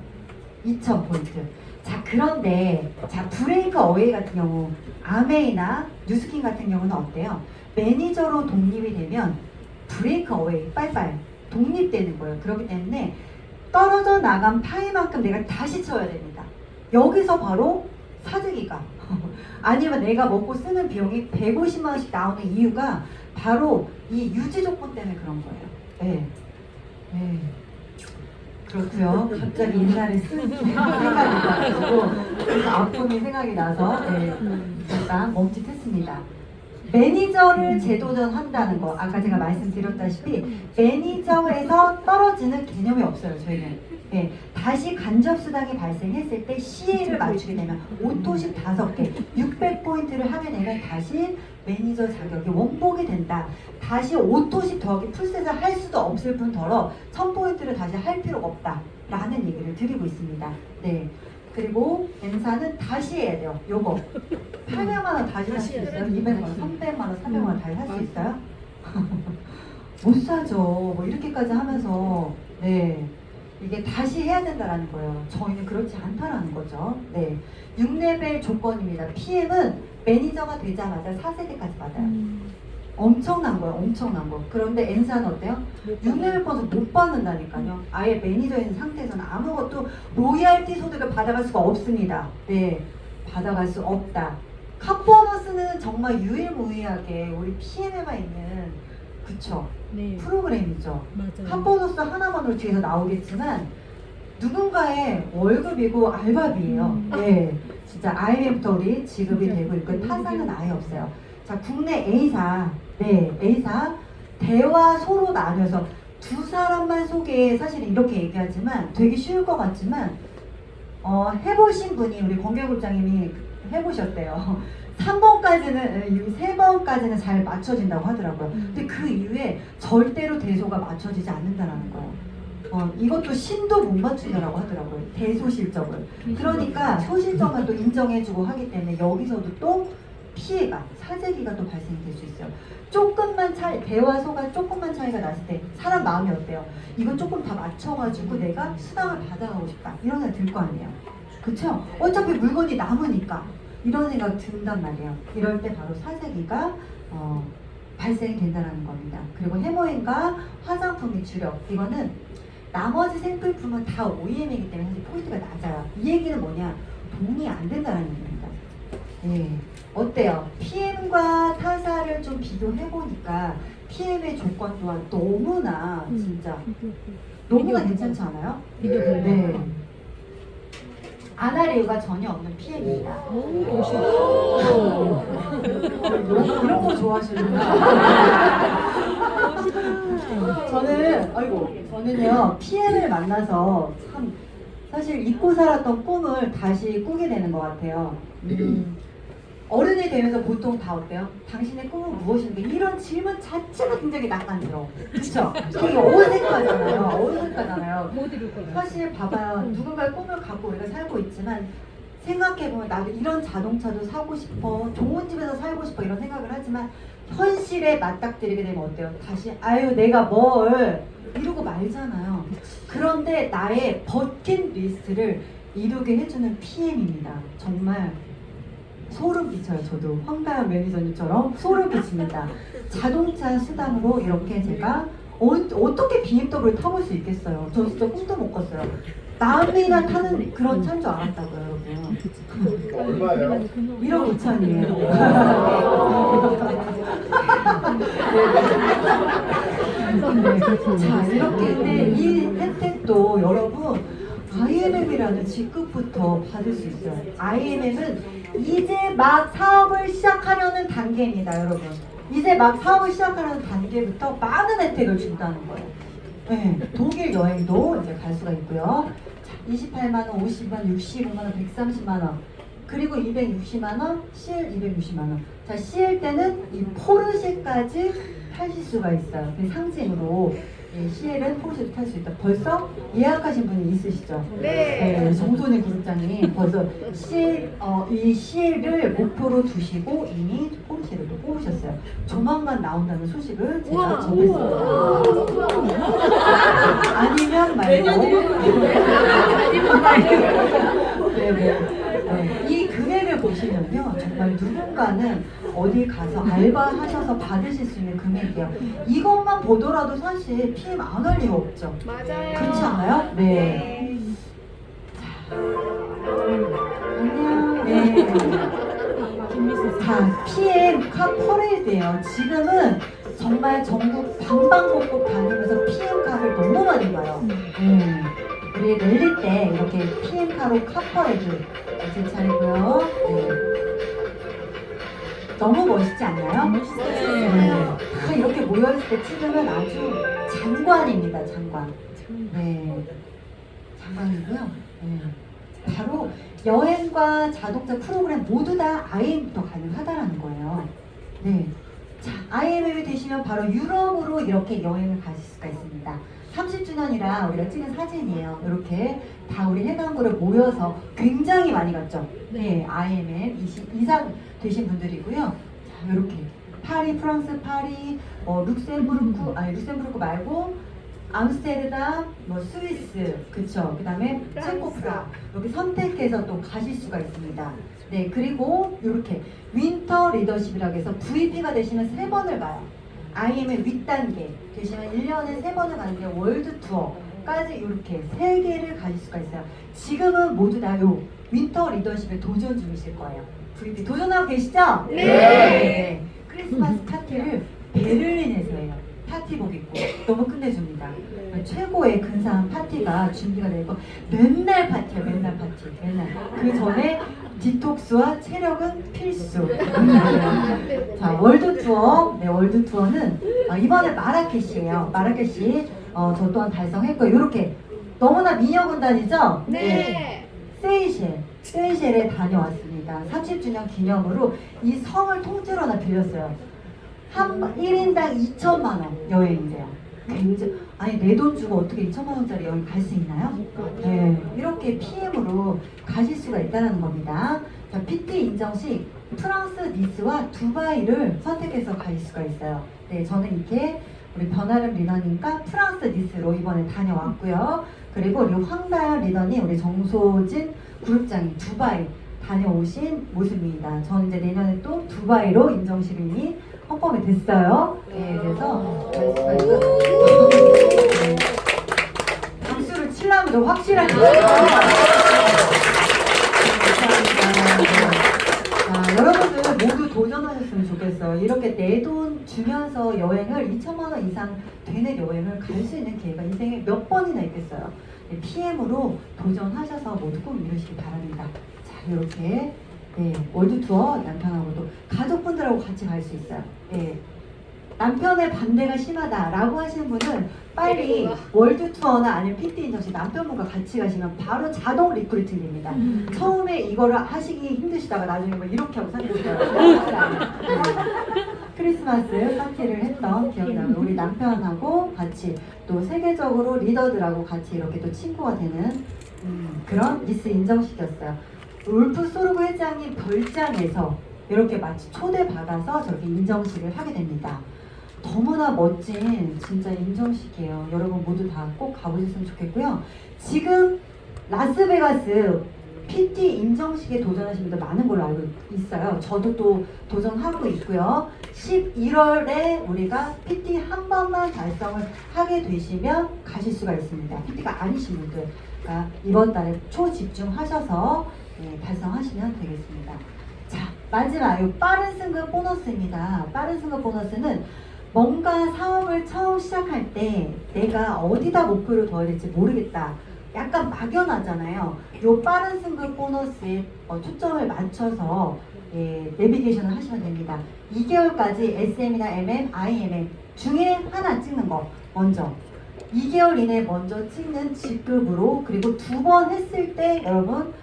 2,000포인트. 자, 그런데 자, 브레이크 어웨이 같은 경우 아메이나 뉴스킨 같은 경우는 어때요? 매니저로 독립이 되면 브레이크 어웨이 빨빨 독립되는 거예요. 그렇기 때문에 떨어져 나간 파이만큼 내가 다시 쳐야 됩니다. 여기서 바로 사재기가 아니면 내가 먹고 쓰는 비용이 150만 원씩 나오는 이유가 바로 이 유지 조건 때문에 그런 거예요. 네. 네. 그렇고요. 갑자기 옛날에 쓴 생각이 나가지고 그래서 아픔이 생각이 나서 네, 잠깐 멈칫했습니다. 매니저를 재도전한다는 거 아까 제가 말씀드렸다시피 매니저에서 떨어지는 개념이 없어요. 저희는 네, 다시 간접수당이 발생했을 때 CA를 맞추게 되면 오토십 5개 600포인트를 하게 되면 다시 매니저 자격이 원복이 된다. 다시 오토십 더하기 풀셋을 할 수도 없을 뿐더러 1000포인트를 다시 할 필요가 없다 라는 얘기를 드리고 있습니다. 네. 그리고 N사는 다시 해야 돼요. 요거 800만 원 다시 할 수 있어요? 200만 원, 300만 원, 400만 원 다시 할 수 있어요? 못 사죠. 뭐 이렇게까지 하면서 네 이게 다시 해야 된다라는 거예요. 저희는 그렇지 않다라는 거죠. 네 6레벨 조건입니다. PM은 매니저가 되자마자 4세대까지 받아요. 엄청난 거예요. 엄청난 거. 그런데 N사는 어때요? 6레벨 버스 못 받는다니까요. 아예 매니저인 상태에서는 아무것도 로열티 소득을 받아갈 수가 없습니다. 네, 받아갈 수 없다. 컷보너스는 정말 유일무이하게 우리 PM에만 있는 그쵸? 네, 프로그램이죠. 맞아요. 컷보너스 하나만으로 뒤에서 나오겠지만 누군가의 월급이고 알바비예요. 네, 진짜 IMF부터 우리 지급이 되고 있고 타사는 아예 없어요. 자, 국내 A사, 네, A사 대화소로 나뉘어서 두 사람만 소개 사실 이렇게 얘기하지만 되게 쉬울 것 같지만 해보신 분이 우리 권경국장님이 해보셨대요. 3번까지는 3번까지는 잘 맞춰진다고 하더라고요. 근데 그 이후에 절대로 대소가 맞춰지지 않는다라는 거예요. 이것도 신도 못 맞춘다라고 하더라고요. 대소 실적을. 그러니까 소실적만 또 인정해주고 하기 때문에 여기서도 또 피해가 사재기가 또 발생이 될 수 있어요. 조금만 차이 대화소가 조금만 차이가 났을 때 사람 마음이 어때요? 이거 조금 다 맞춰가지고 내가 수당을 받아가고 싶다 이런 생각 들 거 아니에요. 그쵸? 어차피 물건이 남으니까 이런 생각 든단 말이에요. 이럴 때 바로 사재기가 발생이 된다는 겁니다. 그리고 해모인과 화장품의 주력 이거는 나머지 생필품은 다 OEM이기 때문에 사실 포인트가 낮아요. 이 얘기는 뭐냐? 돈이 안 된다는 얘기입니다. 네. 어때요? PM과 타사를 좀 비교해보니까 PM의 조건 또한 너무나 진짜 너무나 괜찮지 않아요? 네. 안 할 이유가 전혀 없는 PM입니다. 이런 거 좋아하시는구나. 저는요 PM을 만나서 참 사실 잊고 살았던 꿈을 다시 꾸게 되는 것 같아요. 어른이 되면서 보통 다 어때요? 당신의 꿈은 무엇인가? 이런 질문 자체가 굉장히 낯간지러워. 그쵸? 되게 어색하잖아요. 어색하잖아요. 못 이룰 거예요. 사실 봐봐요. 누군가의 꿈을 갖고 우리가 살고 있지만 생각해보면 나도 이런 자동차도 사고 싶어. 좋은 집에서 살고 싶어. 이런 생각을 하지만 현실에 맞닥뜨리게 되면 어때요? 다시 아유 내가 뭘 이러고 말잖아요. 그런데 나의 버킷리스트를 이루게 해주는 PM입니다. 정말 소름 끼쳐요. 저도 황가연 매니저님처럼 소름 끼칩니다. 자동차 수단으로 이렇게 제가 어떻게 BMW를 타볼 수 있겠어요. 저 진짜 꿈도 못 꿨어요. 남이나 타는 그런 차인 줄 알았다고요, 여러분. 얼마예요? 1억 5천이에요. 자, 이렇게 근데 이 혜택도 여러분 IMM이라는 직급부터 받을 수 있어요. IMM은 이제 막 사업을 시작하려는 단계입니다, 여러분. 이제 막 사업을 시작하려는 단계부터 많은 혜택을 준다는 거예요. 네, 독일 여행도 이제 갈 수가 있고요. 28만 원, 50만 원, 65만 원, 130만 원, 그리고 260만 원, CL 260만 원. 자, CL 때는 이 포르쉐까지 타실 수가 있어요. 그 상징으로 CL은 포르쉐도 탈 수 있다. 벌써 예약하신 분이 있으시죠? 네. 정선희 그룹장님 벌써 이 CL을 목표로 두시고 이미 포르쉐를 또 뽑으셨어요. 조만간 나온다는 소식을 제가 우와. 접했습니다. 아니면 말고 이 금액을 보시면요 정말 누군가는 어디 가서 알바하셔서 받으실 수 있는 금액이에요. 이것만 보더라도 사실 PM 안 할 이유 없죠. 맞아요. 그렇지 않아요? 네. 안녕. 네. 자, PM 카 퍼레이드예요. 지금은 정말 전국 방방곡곡 다니면서 PM 카를 너무 많이 봐요. 우리 랠리 때 이렇게 PM 카로 카 퍼레이드 제 차례고요. 네. 너무 멋있지 않나요? 멋있어요. 다 이렇게 모여있을 때 찍으면 아주 장관입니다. 장관. 네. 장관이고요. 네. 바로 여행과 자동차 프로그램 모두 다 IM부터 가능하다라는 거예요. 네. 자, IM이 되시면 바로 유럽으로 이렇게 여행을 가실 수가 있습니다. 30주년이라 우리가 찍은 사진이에요. 이렇게 다 우리 해당구를 모여서 굉장히 많이 갔죠. 네, IMM 이상 되신 분들이고요. 자, 이렇게 파리, 프랑스 파리, 룩셈부르크 말고 암스테르담, 스위스, 그쵸? 그 다음에 체코 프라 이렇게 선택해서 또 가실 수가 있습니다. 네, 그리고 이렇게 윈터 리더십이라고 해서 VP가 되시면 3번을 가요. IM의 윗단계 되시면 1년에 3번을 가는데 월드 투어까지 이렇게 3개를 가실 수가 있어요. 지금은 모두 다 요 윈터 리더십에 도전 중이실 거예요. VP 도전하고 계시죠? 네. 크리스마스 파티를 베를린에서 해요. 파티복 입고 너무 끝내줍니다. 최고의 근사한 파티가 준비가 되고 맨날 파티예요. 맨날 파티. 맨날. 그 전에 디톡스와 체력은 필수. 자, 월드 투어. 네, 월드 투어는 이번에 마라케시예요. 마라케시 저 또한 달성했고요. 이렇게 너무나 미녀 군단이죠? 네. 세이셸에 다녀왔습니다. 30주년 기념으로 이 성을 통째로 빌렸어요. 1인당 2천만 원 여행이래요. 아니 내 돈 주고 어떻게 2천만 원짜리 여행 갈 수 있나요? 네, 이렇게 PM으로 가실 수가 있다는 겁니다. 자, PT 인정식 프랑스 니스와 두바이를 선택해서 가실 수가 있어요. 네, 저는 이렇게 우리 변아름 리더님과 프랑스 니스로 이번에 다녀왔고요. 그리고 우리 황다연 리더님, 우리 정소진 그룹장이 두바이 다녀오신 모습입니다. 저는 이제 내년에 또 두바이로 인정식이 헌법이 됐어요. 네, 그래서 갈 수가 있어요. 네. 박수를 치려면 더 확실하게. 자, 여러분들 모두 도전하셨으면 좋겠어요. 이렇게 내 돈 주면서 여행을 2천만 원 이상 되는 여행을 갈 수 있는 기회가 인생에 몇 번이나 있겠어요. 네, PM으로 도전하셔서 모두 꼭 이루시기 바랍니다. 자, 이렇게 네, 월드 투어 남편하고도 가족분들하고 같이 갈 수 있어요. 네. 남편의 반대가 심하다라고 하시는 분은 빨리 월드 투어나 아니면 PT 인정식 남편분과 같이 가시면 바로 자동 리크루팅 됩니다. 처음에 이거를 하시기 힘드시다가 나중에 뭐 이렇게 하고 사귀었어요. 크리스마스 파티를 했던 기억이 나요. 우리 남편하고 같이 또 세계적으로 리더들하고 같이 이렇게 또 친구가 되는 그런 리스 인정식이었어요. 울프 소르브 회장님 별장에서 이렇게 마치 초대받아서 저렇게 인정식을 하게 됩니다. 너무나 멋진 진짜 인정식이에요. 여러분 모두 다 꼭 가보셨으면 좋겠고요. 지금 라스베가스 PT 인정식에 도전하시는 분들 많은 걸로 알고 있어요. 저도 또 도전하고 있고요. 11월에 우리가 PT 한 번만 달성을 하게 되시면 가실 수가 있습니다. PT가 아니신 분들 이번 달에 초집중하셔서 달성하시면 되겠습니다. 자, 마지막 이 빠른 승급 보너스입니다. 빠른 승급 보너스는 뭔가 사업을 처음 시작할 때 내가 어디다 목표를 둬야 될지 모르겠다. 약간 막연하잖아요. 이 빠른 승급 보너스에 초점을 맞춰서 내비게이션을 하시면 됩니다. 2개월까지 SM이나 MM, IMM 중에 하나 찍는 거 먼저 2개월 이내에 먼저 찍는 직급으로 그리고 2번 했을 때 여러분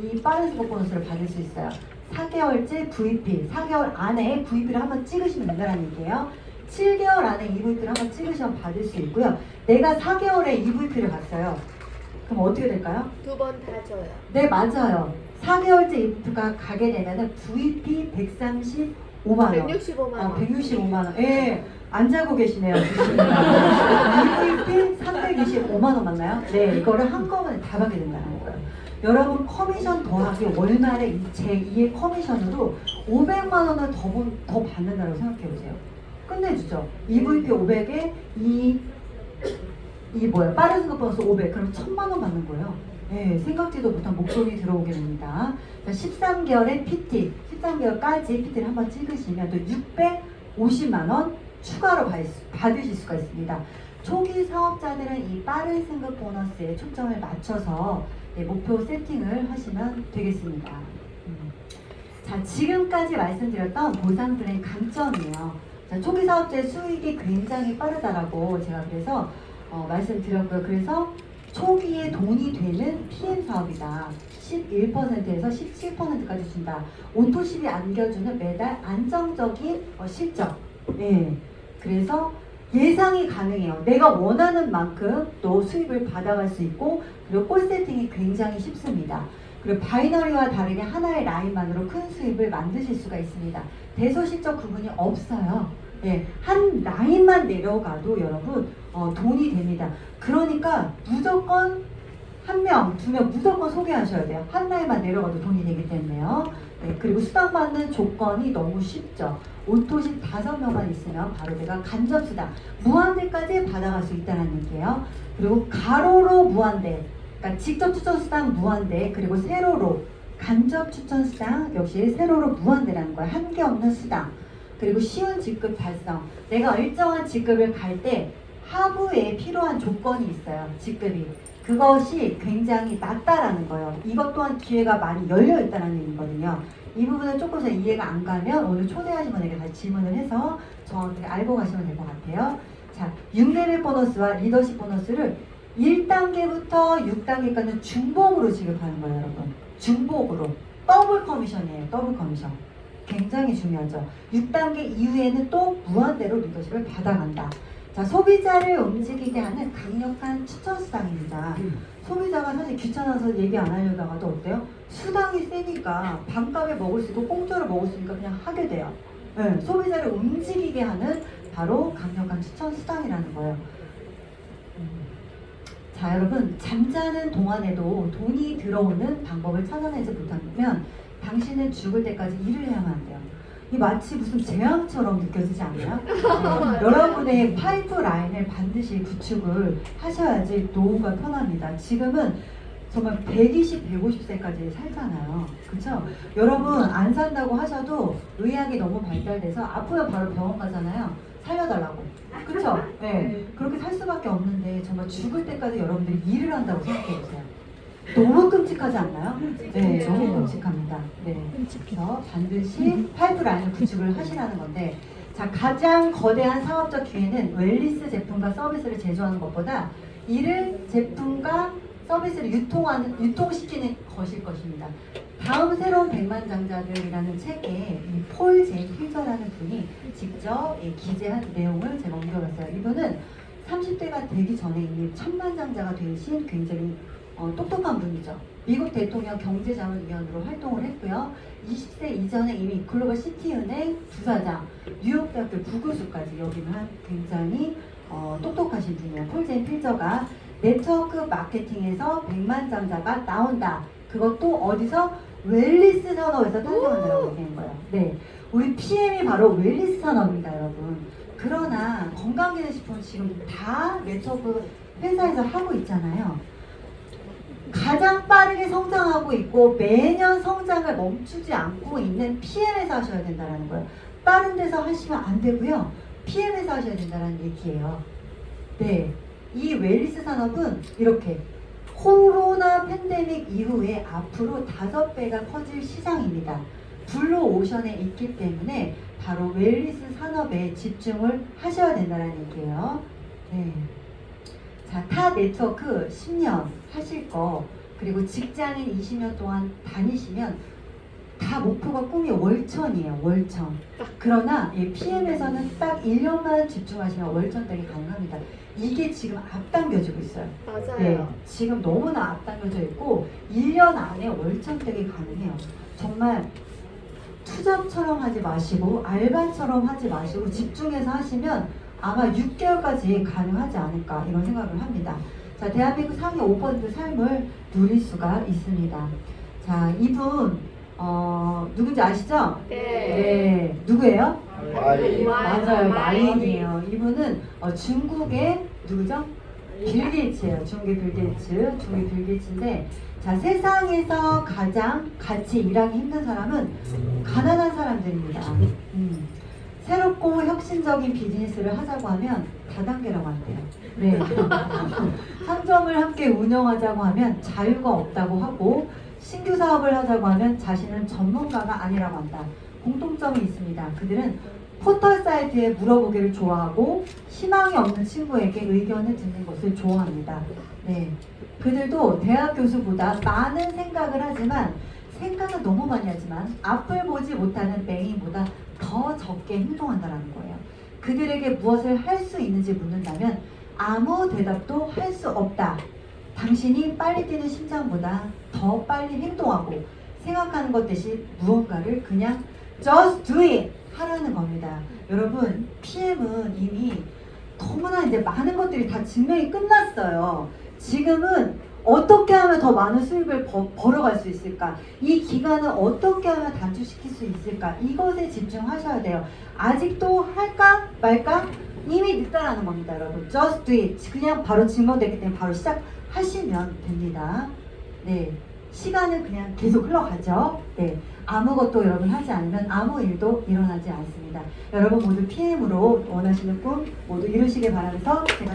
이 빠른 승급 보너스를 받을 수 있어요. 4개월째 VP, 4개월 안에 VP를 한번 찍으시면 된다는 얘기예요. 7개월 안에 EVP를 한번 찍으시면 받을 수 있고요. 내가 4개월에 EVP를 갔어요. 그럼 어떻게 될까요? 2번 다 줘요. 네, 맞아요. 4개월째 EVP가 가게 되면은 VP 135만 원. 165만 원. 165만 원. 예, 안 자고 계시네요. EVP 325만 원 맞나요? 네, 이거를 한꺼번에 다 받게 된다는 거예요. 여러분 커미션 더하기 월말에 제2의 커미션으로 500만 원을 더 받는다고 생각해 보세요. 끝내주죠. EVP 500에 빠른 승급 보너스 500, 그럼 1000만 원 받는 거예요. 네, 생각지도 못한 목돈이 들어오게 됩니다. 13개월의 PT, 13개월까지 PT를 한번 찍으시면 또 650만 원 추가로 받으실 수가 있습니다. 초기 사업자들은 이 빠른 승급 보너스에 초점을 맞춰서 목표 세팅을 하시면 되겠습니다. 자, 지금까지 말씀드렸던 보상 플랜 강점이에요. 자, 초기 사업자의 수익이 굉장히 빠르다라고 제가 그래서 말씀드렸고요. 그래서 초기에 돈이 되는 PM 사업이다. 11%에서 17%까지 준다. 오토십이 안겨주는 매달 안정적인 실적. 네. 그래서 예상이 가능해요. 내가 원하는 만큼 또 수입을 받아갈 수 있고, 그리고 골 세팅이 굉장히 쉽습니다. 그리고 바이너리와 다르게 하나의 라인만으로 큰 수입을 만드실 수가 있습니다. 대소실적 구분이 없어요. 예, 한 라인만 내려가도 여러분 돈이 됩니다. 그러니까 무조건 한 명, 두 명 무조건 소개하셔야 돼요. 한 라인만 내려가도 돈이 되기 때문에요. 네, 그리고 수당받는 조건이 너무 쉽죠. 오토십 5명만 있으면 바로 내가 간접수당 무한대까지 받아갈 수 있다는 얘기예요. 그리고 가로로 무한대, 그러니까 직접 추천 수당 무한대, 그리고 세로로 간접 추천 수당 역시 세로로 무한대라는 거예요. 한계 없는 수당. 그리고 쉬운 직급 달성. 내가 일정한 직급을 갈 때 하부에 필요한 조건이 있어요. 직급이. 그것이 굉장히 낮다라는 거예요. 이것 또한 기회가 많이 열려 있다는 얘기거든요. 이 부분은 조금 더 이해가 안 가면 오늘 초대하신 분에게 다시 질문을 해서 정확히 알고 가시면 될 것 같아요. 자, 6레벨 보너스와 리더십 보너스를 1단계부터 6단계까지는 중복으로 지급하는 거예요, 여러분. 중복으로. 더블 커미션이에요, 더블 커미션. 굉장히 중요하죠. 6단계 이후에는 또 무한대로 리더십을 받아간다. 자, 소비자를 움직이게 하는 강력한 추천 수당입니다. 소비자가 사실 귀찮아서 얘기 안 하려다가도 어때요? 수당이 세니까 반값에 먹을 수 있고 공짜로 먹을 수 있으니까 그냥 하게 돼요. 네, 소비자를 움직이게 하는 바로 강력한 추천 수당이라는 거예요. 자, 여러분 잠자는 동안에도 돈이 들어오는 방법을 찾아내지 못하면 당신은 죽을 때까지 일을 해야만 안 돼요. 이 마치 무슨 재앙처럼 느껴지지 않나요? 여러분의 파이프라인을 반드시 구축을 하셔야지 노후가 편합니다. 지금은 정말 120, 150세까지 살잖아요. 그렇죠? 여러분 안 산다고 하셔도 의학이 너무 발달돼서 아프면 바로 병원 가잖아요. 살려달라고. 그렇죠? 네. 그렇게 살 수밖에 없는데 정말 죽을 때까지 여러분들이 일을 한다고 생각해보세요. 너무 끔찍하지 않나요? 네, 너무 끔찍합니다. 네, 그래서 반드시 파이프라인을 구축을 하시라는 건데, 자, 가장 거대한 사업적 기회는 웰리스 제품과 서비스를 제조하는 것보다 이를 제품과 서비스를 유통시키는 것일 것입니다. 다음 새로운 백만장자들이라는 책에 이 폴 제인 필저라는 분이 직접 기재한 내용을 제가 옮겨봤어요. 이분은 30대가 되기 전에 이미 천만장자가 되신 굉장히 똑똑한 분이죠. 미국 대통령 경제자문위원으로 활동을 했고요. 20세 이전에 이미 글로벌 시티은행 부사장, 뉴욕대학교 부교수까지 역임한 굉장히 똑똑하신 분이에요. 폴 제인 필저가 네트워크 마케팅에서 백만장자가 나온다. 그것도 어디서? 웰리스 산업에서 탄생한다고 얘기한 거예요. 네, 우리 PM이 바로 웰리스 산업입니다, 여러분. 그러나 건강기능식품 지금 다 네트워크 회사에서 하고 있잖아요. 가장 빠르게 성장하고 있고 매년 성장을 멈추지 않고 있는 PM에서 하셔야 된다는 거예요. 다른 데서 하시면 안 되고요. PM에서 하셔야 된다는 얘기예요. 네, 이 웰리스 산업은 이렇게 코로나 팬데믹 이후에 앞으로 5배가 커질 시장입니다. 블루 오션에 있기 때문에 바로 웰리스 산업에 집중을 하셔야 된다는 얘기예요. 네. 자, 타 네트워크 10년 하실 거, 그리고 직장인 20년 동안 다니시면 다 목표가 꿈이 월천이에요. 월천. 그러나 이 PM에서는 딱 1년만 집중하시면 월천 되기 가능합니다. 이게 지금 앞당겨지고 있어요. 맞아요. 네, 지금 너무나 앞당겨져 있고 1년 안에 월천되기 가능해요. 정말 투잡처럼 하지 마시고 알바처럼 하지 마시고 집중해서 하시면 아마 6개월까지 가능하지 않을까 이런 생각을 합니다. 자, 대한민국 상위 5% 삶을 누릴 수가 있습니다. 자, 이분 누군지 아시죠? 네, 누구예요? 마이. 맞아요, 마린이에요. 이분은 중국의 누구죠? 빌 게이츠예요. 중국의 빌 게이츠, 중국의 빌 게이츠인데, 자, 세상에서 가장 같이 일하기 힘든 사람은 가난한 사람들입니다. 새롭고 혁신적인 비즈니스를 하자고 하면 다단계라고 한대요. 네. 상점을 함께 운영하자고 하면 자유가 없다고 하고, 신규 사업을 하자고 하면 자신은 전문가가 아니라고 한다. 공통점이 있습니다. 그들은 포털 사이트에 물어보기를 좋아하고 희망이 없는 친구에게 의견을 듣는 것을 좋아합니다. 네, 그들도 대학 교수보다 많은 생각을 하지만 생각은 너무 많이 하지만 앞을 보지 못하는 맹인보다 더 적게 행동한다는 거예요. 그들에게 무엇을 할 수 있는지 묻는다면 아무 대답도 할 수 없다. 당신이 빨리 뛰는 심장보다 더 빨리 행동하고 생각하는 것 대신 무언가를 그냥 just do it 하라는 겁니다. 여러분, PM은 이미 너무나 이제 많은 것들이 다 증명이 끝났어요. 지금은 어떻게 하면 더 많은 수익을 벌어갈 수 있을까? 이 기간을 어떻게 하면 단축시킬 수 있을까? 이것에 집중하셔야 돼요. 아직도 할까 말까? 이미 늦다라는 겁니다, 여러분. Just do it. 그냥 바로 증명되기 때문에 바로 시작하시면 됩니다. 네, 시간은 그냥 계속 흘러가죠. 네, 아무것도 여러분 하지 않으면 아무 일도 일어나지 않습니다. 여러분 모두 PM으로 원하시는 꿈 모두 이루시길 바라면서 제가